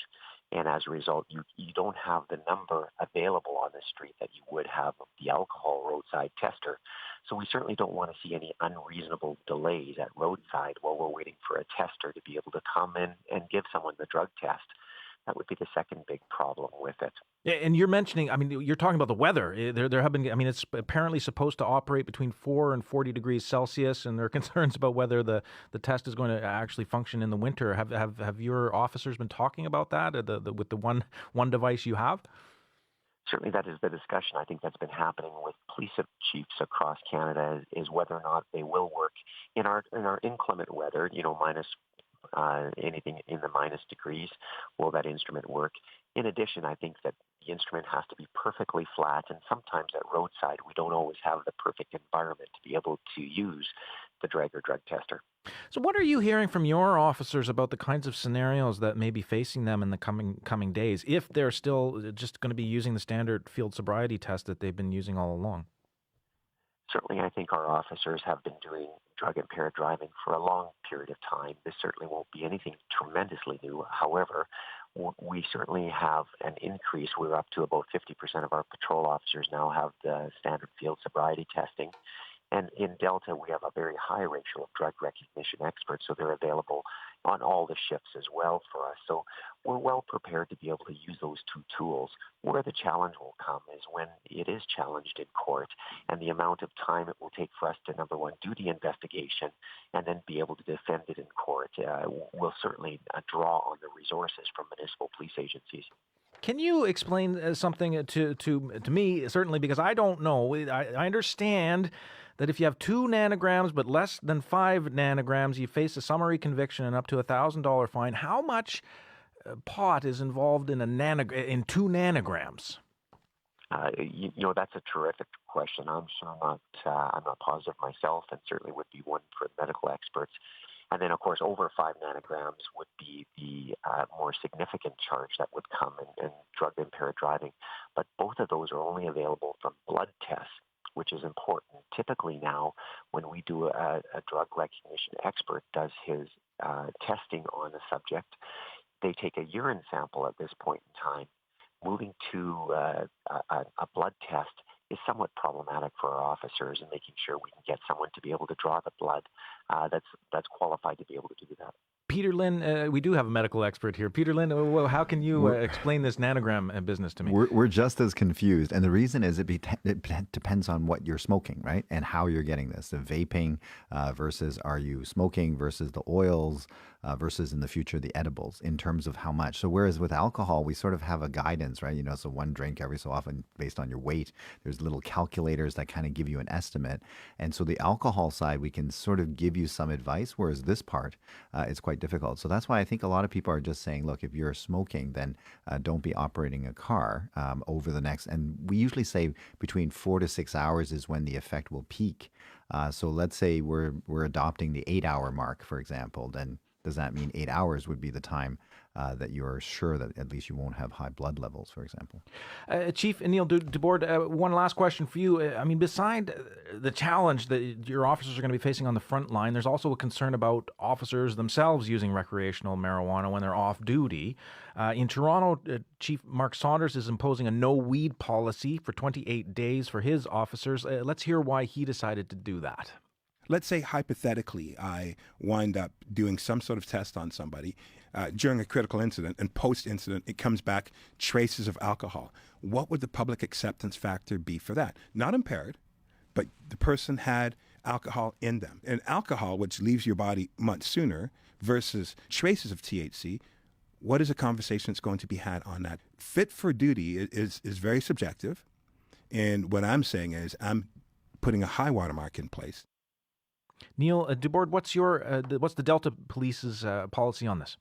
Speaker 4: And as a result, you don't have the number available on the street that you would have of the alcohol roadside tester. So we certainly don't want to see any unreasonable delays at roadside while we're waiting for a tester to be able to come in and give someone the drug test. That would be the second big problem with it.
Speaker 2: Yeah, and you're mentioning, you're talking about the weather. There have been, it's apparently supposed to operate between 4 and 40 degrees Celsius, and there are concerns about whether the test is going to actually function in the winter. Have your officers been talking about that with the one device you have?
Speaker 4: Certainly that is the discussion I think that's been happening with police chiefs across Canada is whether or not they will work in our inclement weather, minus anything in the minus degrees, will that instrument work? In addition, I think that the instrument has to be perfectly flat, and sometimes at roadside we don't always have the perfect environment to be able to use the Draeger drug tester.
Speaker 2: So what are you hearing from your officers about the kinds of scenarios that may be facing them in the coming days, if they're still just going to be using the standard field sobriety test that they've been using all along?
Speaker 4: Certainly, I think our officers have been doing drug-impaired driving for a long period of time. This certainly won't be anything tremendously new. However, we certainly have an increase. We're up to about 50% of our patrol officers now have the standard field sobriety testing. And in Delta, we have a very high ratio of drug recognition experts, so they're available on all the shifts as well for us. So we're well prepared to be able to use those two tools. Where the challenge will come is when it is challenged in court and the amount of time it will take for us to, number one, do the investigation and then be able to defend it in court. Will certainly draw on the resources from municipal police agencies.
Speaker 2: Can you explain something to me, certainly, because I don't know. I understand that if you have 2 nanograms but less than 5 nanograms, you face a summary conviction and up to $1,000 fine. How much pot is involved in 2 nanograms?
Speaker 4: That's a terrific question. I'm not positive myself, and certainly would be one for medical experts. And then, of course, over 5 nanograms would be the more significant charge that would come in drug-impaired driving. But both of those are only available from blood tests, which is important. Typically now, when we do a drug recognition expert does his testing on a subject, they take a urine sample at this point in time. Moving to a blood test is somewhat problematic for our officers and making sure we can get someone to be able to draw the blood that's qualified to be able to do that.
Speaker 2: Peter Lynn, we do have a medical expert here. Peter Lynn, how can you explain this nanogram business to me?
Speaker 9: We're just as confused. And the reason is it depends on what you're smoking, right? And how you're getting this. The vaping versus are you smoking versus the oils versus in the future the edibles in terms of how much. So whereas with alcohol, we sort of have a guidance, right? So 1 drink every so often based on your weight. There's little calculators that kind of give you an estimate. And so the alcohol side, we can sort of give you some advice, whereas this part is quite difficult. So that's why I think a lot of people are just saying, look, if you're smoking, then don't be operating a car over the next, and we usually say between 4 to 6 hours is when the effect will peak. So let's say we're adopting the 8-hour mark, for example, then does that mean 8 hours would be the time that you're sure that at least you won't have high blood levels, for example?
Speaker 2: Chief Neil Dubord, one last question for you. I mean, beside the challenge that your officers are going to be facing on the front line, there's also a concern about officers themselves using recreational marijuana when they're off duty. In Toronto, Chief Mark Saunders is imposing a no-weed policy for 28 days for his officers. Let's hear why he decided to do that.
Speaker 5: Let's say hypothetically I wind up doing some sort of test on somebody during a critical incident, and post-incident it comes back traces of alcohol. What would the public acceptance factor be for that? Not impaired, but the person had alcohol in them. And alcohol, which leaves your body much sooner, versus traces of THC, what is a conversation that's going to be had on that? Fit for duty is very subjective. And what I'm saying is I'm putting a high watermark in place.
Speaker 2: Neil Dubord, what's the Delta Police's policy on this?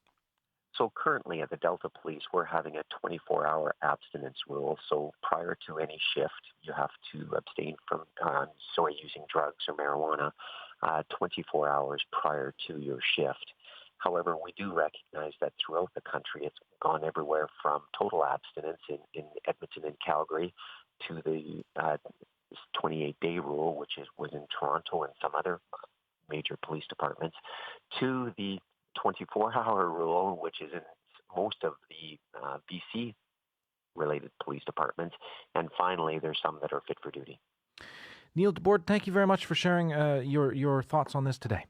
Speaker 4: So currently at the Delta Police, we're having a 24-hour abstinence rule. So prior to any shift, you have to abstain from using drugs or marijuana 24 hours prior to your shift. However, we do recognize that throughout the country, it's gone everywhere from total abstinence in Edmonton and Calgary to the 28-day rule, which was in Toronto and some other major police departments, to the 24-hour rule, which is in most of the BC-related police departments. And finally, there's some that are fit for duty.
Speaker 2: Neil Dubord, thank you very much for sharing your thoughts on this today.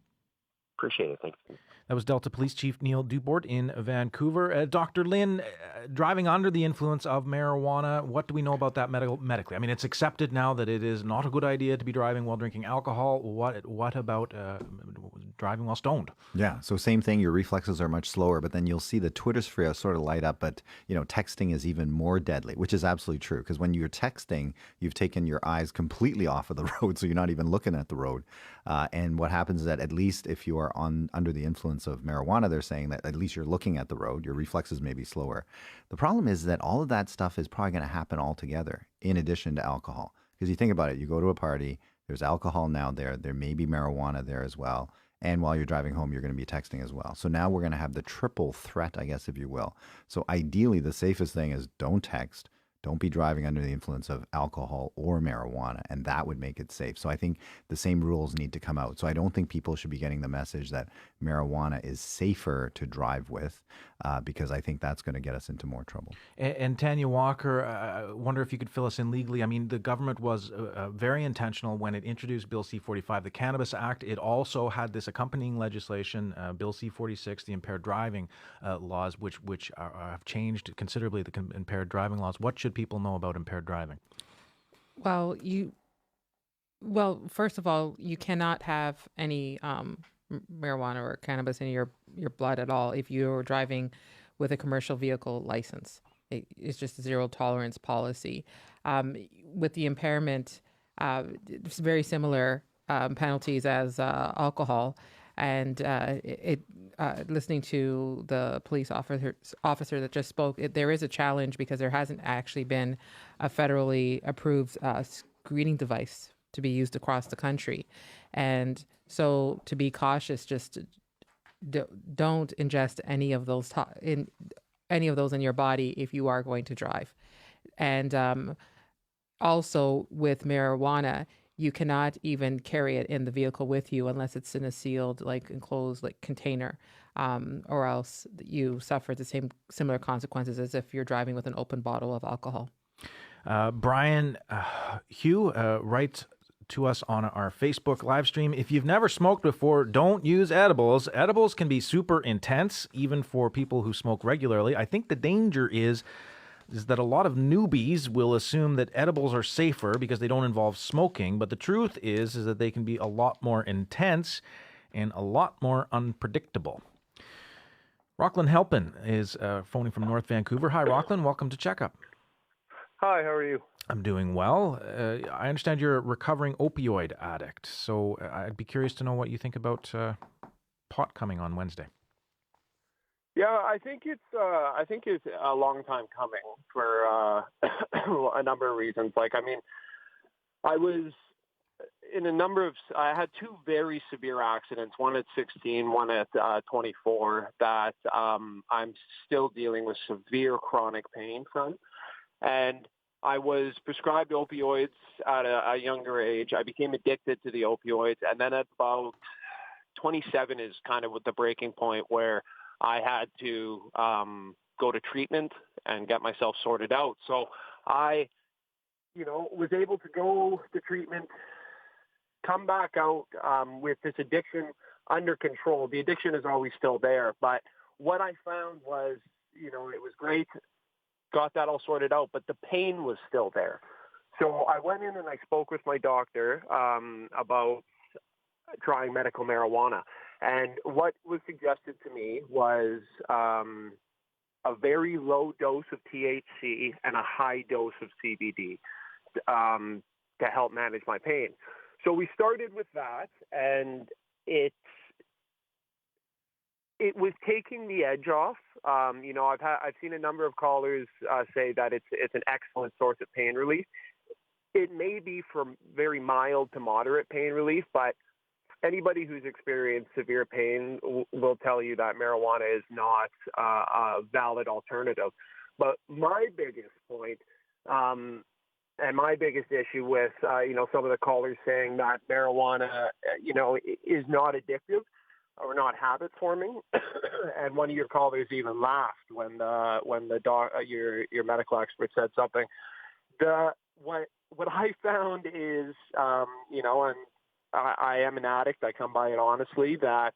Speaker 4: Appreciate it. Thank you.
Speaker 2: That was Delta Police Chief Neil Dubord in Vancouver. Dr. Lynn, driving under the influence of marijuana, what do we know about that medically? I mean, it's accepted now that it is not a good idea to be driving while drinking alcohol. What about driving while stoned?
Speaker 9: Yeah, so same thing. Your reflexes are much slower, but then you'll see the Twitter sphere sort of light up. But, texting is even more deadly, which is absolutely true. Because when you're texting, you've taken your eyes completely off of the road, so you're not even looking at the road. And what happens is that at least if you are under the influence of marijuana, they're saying that at least you're looking at the road, your reflexes may be slower. The problem is that all of that stuff is probably going to happen all together in addition to alcohol. Because you think about it, you go to a party, there's alcohol now there may be marijuana there as well. And while you're driving home, you're going to be texting as well. So now we're going to have the triple threat, I guess, if you will. So ideally, the safest thing is don't text, Don't be driving under the influence of alcohol or marijuana, and that would make it safe. So I think the same rules need to come out. So I don't think people should be getting the message that marijuana is safer to drive with, because I think that's going to get us into more trouble.
Speaker 2: And Tanya Walker, I wonder if you could fill us in legally. I mean, the government was very intentional when it introduced Bill C-45, the Cannabis Act. It also had this accompanying legislation, Bill C-46, the impaired driving laws, which have changed considerably, the impaired driving laws. What should people know about impaired driving?
Speaker 10: Well, first of all, you cannot have any marijuana or cannabis in your blood at all if you're driving with a commercial vehicle license. It's just a zero tolerance policy. With the impairment, it's very similar penalties as alcohol. And listening to the police officer that just spoke, there is a challenge because there hasn't actually been a federally approved screening device to be used across the country. And so to be cautious, just don't ingest any of those in your body if you are going to drive. And also with marijuana, you cannot even carry it in the vehicle with you unless it's in a sealed, enclosed, container, or else you suffer the similar consequences as if you're driving with an open bottle of alcohol.
Speaker 2: Brian Hugh writes to us on our Facebook live stream. If you've never smoked before, don't use edibles. Edibles can be super intense, even for people who smoke regularly. I think the danger is that a lot of newbies will assume that edibles are safer because they don't involve smoking, but the truth is that they can be a lot more intense and a lot more unpredictable. Rockland Halpin is phoning from North Vancouver. Hi, Rockland. Welcome to Checkup.
Speaker 6: Hi, how are you?
Speaker 2: I'm doing well. I understand you're a recovering opioid addict, so I'd be curious to know what you think about pot coming on Wednesday.
Speaker 6: Yeah, I think it's a long time coming for a number of reasons. I was in I had two very severe accidents, one at 16, one at 24, that I'm still dealing with severe chronic pain from. And I was prescribed opioids at a younger age. I became addicted to the opioids. And then at about 27 is kind of the breaking point where I had to go to treatment and get myself sorted out. So I, was able to go to treatment, come back out with this addiction under control. The addiction is always still there. But what I found was, it was great, got that all sorted out, but the pain was still there. So I went in and I spoke with my doctor about trying medical marijuana. And what was suggested to me was a very low dose of THC and a high dose of CBD to help manage my pain. So we started with that, and it was taking the edge off. I've seen a number of callers say that it's an excellent source of pain relief. It may be from very mild to moderate pain relief, but anybody who's experienced severe pain will tell you that marijuana is not a valid alternative. But my biggest point and my biggest issue with, some of the callers saying that marijuana, is not addictive or not habit forming. And one of your callers even laughed when your medical expert said something. What I found is, and I am an addict. I come by it honestly, that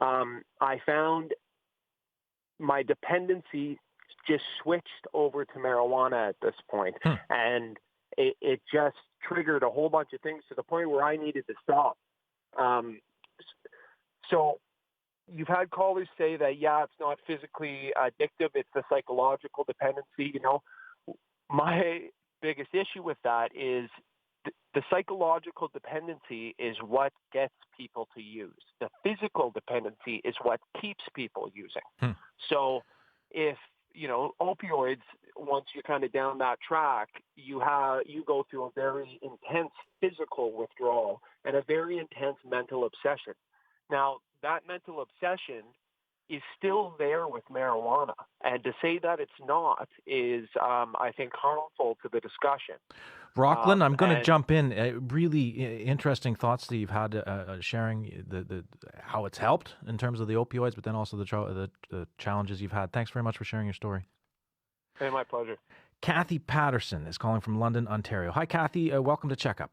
Speaker 6: I found my dependency just switched over to marijuana at this point. And it just triggered a whole bunch of things to the point where I needed to stop. So you've had callers say that, it's not physically addictive. It's the psychological dependency. My biggest issue with that is the psychological dependency is what gets people to use. The physical dependency is what keeps people using. So if, opioids, once you're kind of down that track, you go through a very intense physical withdrawal and a very intense mental obsession. Now, that mental obsession is still there with marijuana. And to say that it's not is, I think, harmful to the discussion.
Speaker 2: Rockland, I'm going to jump in. Really interesting thoughts that you've had sharing the how it's helped in terms of the opioids, but then also the challenges you've had. Thanks very much for sharing your story.
Speaker 6: Hey, my pleasure.
Speaker 2: Kathy Patterson is calling from London, Ontario. Hi, Kathy. Welcome to Checkup.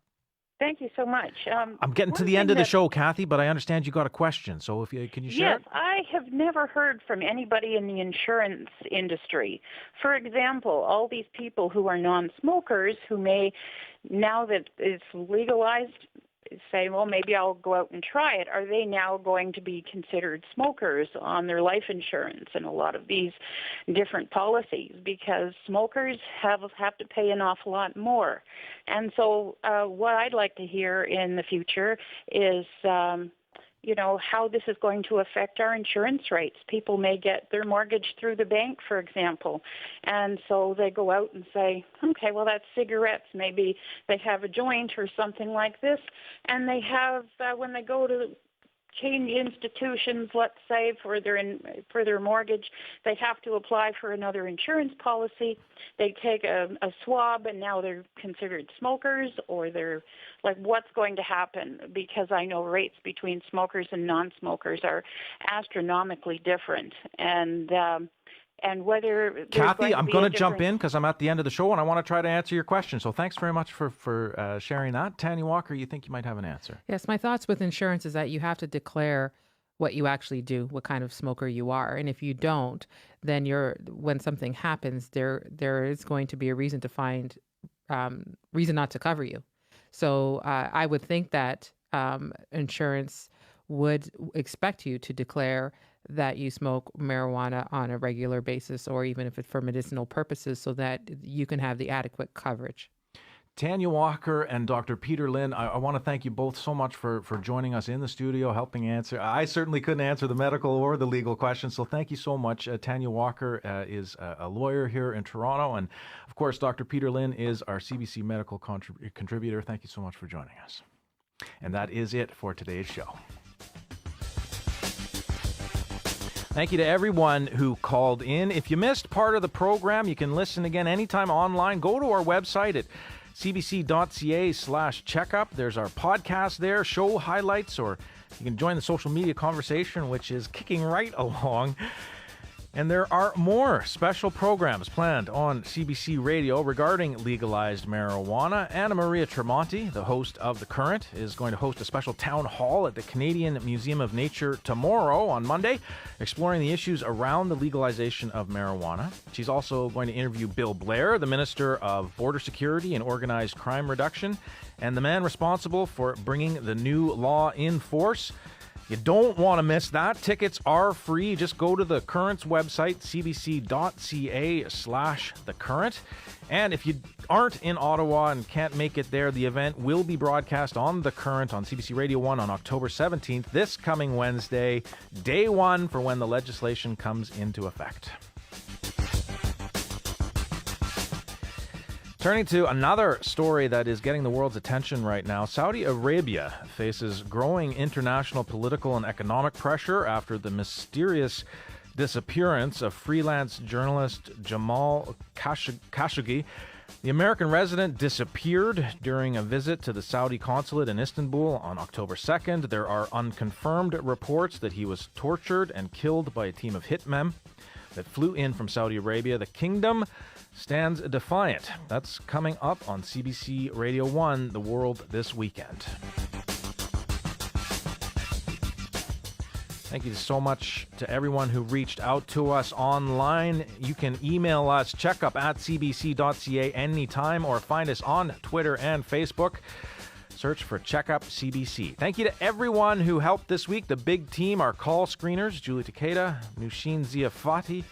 Speaker 7: Thank you so much.
Speaker 2: I'm getting to the end of the show, Kathy, but I understand you got a question. So can you share?
Speaker 7: Yes, I have never heard from anybody in the insurance industry. For example, all these people who are non-smokers who may, now that it's legalized, say, well, maybe I'll go out and try it. Are they now going to be considered smokers on their life insurance and a lot of these different policies? Because smokers have to pay an awful lot more. And so what I'd like to hear in the future is, how this is going to affect our insurance rates. People may get their mortgage through the bank, for example, and so they go out and say, okay, well, that's cigarettes. Maybe they have a joint or something like this, and they have, when they go to change institutions, let's say, for their mortgage, they have to apply for another insurance policy. They take a swab, and now they're considered smokers, or they're like, what's going to happen? Because I know rates between smokers and non-smokers are astronomically different, and whether
Speaker 2: Kathy, I'm going to jump in because I'm at the end of the show and I want to try to answer your question. So thanks very much for sharing that. Tanya Walker, you think you might have an answer?
Speaker 10: Yes, my thoughts with insurance is that you have to declare what you actually do, what kind of smoker you are. And if you don't, then when something happens, there is going to be a reason to find reason not to cover you. So I would think that insurance would expect you to declare that you smoke marijuana on a regular basis, or even if it's for medicinal purposes, so that you can have the adequate coverage.
Speaker 2: Tanya Walker and Dr. Peter Lynn, I want to thank you both so much for joining us in the studio, helping answer. I certainly couldn't answer the medical or the legal questions, so thank you so much. Tanya Walker is a lawyer here in Toronto, and of course, Dr. Peter Lynn is our CBC medical contributor. Thank you so much for joining us. And that is it for today's show. Thank you to everyone who called in. If you missed part of the program, you can listen again anytime online. Go to our website at cbc.ca/checkup. There's our podcast there, show highlights, or you can join the social media conversation, which is kicking right along. And there are more special programs planned on CBC Radio regarding legalized marijuana. Anna Maria Tremonti, the host of The Current, is going to host a special town hall at the Canadian Museum of Nature tomorrow on Monday, exploring the issues around the legalization of marijuana. She's also going to interview Bill Blair, the Minister of Border Security and Organized Crime Reduction, and the man responsible for bringing the new law in force. You don't want to miss that. Tickets are free. Just go to The Current's website, cbc.ca/thecurrent. And if you aren't in Ottawa and can't make it there, the event will be broadcast on The Current on CBC Radio 1 on October 17th, this coming Wednesday, day one for when the legislation comes into effect. Turning to another story that is getting the world's attention right now, Saudi Arabia faces growing international political and economic pressure after the mysterious disappearance of freelance journalist Jamal Khashoggi. The American resident disappeared during a visit to the Saudi consulate in Istanbul on October 2nd. There are unconfirmed reports that he was tortured and killed by a team of hitmen that flew in from Saudi Arabia. The kingdom stands defiant. That's coming up on CBC Radio 1, The World This Weekend. Thank you so much to everyone who reached out to us online. You can email us, checkup@cbc.ca anytime, or find us on Twitter and Facebook. Search for Checkup CBC. Thank you to everyone who helped this week. The big team, our call screeners, Julie Takeda, Nushin Ziafati,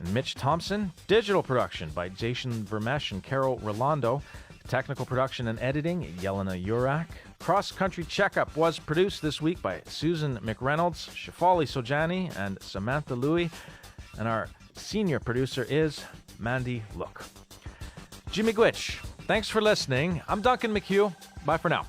Speaker 2: and Mitch Thompson. Digital production by Jason Vermesh and Carol Rolando. Technical production and editing, Yelena Urak. Cross Country Checkup was produced this week by Susan McReynolds, Shefali Sojani, and Samantha Louie. And our senior producer is Mandy Look. Jimmy Gwitch, thanks for listening. I'm Duncan McHugh. Bye for now.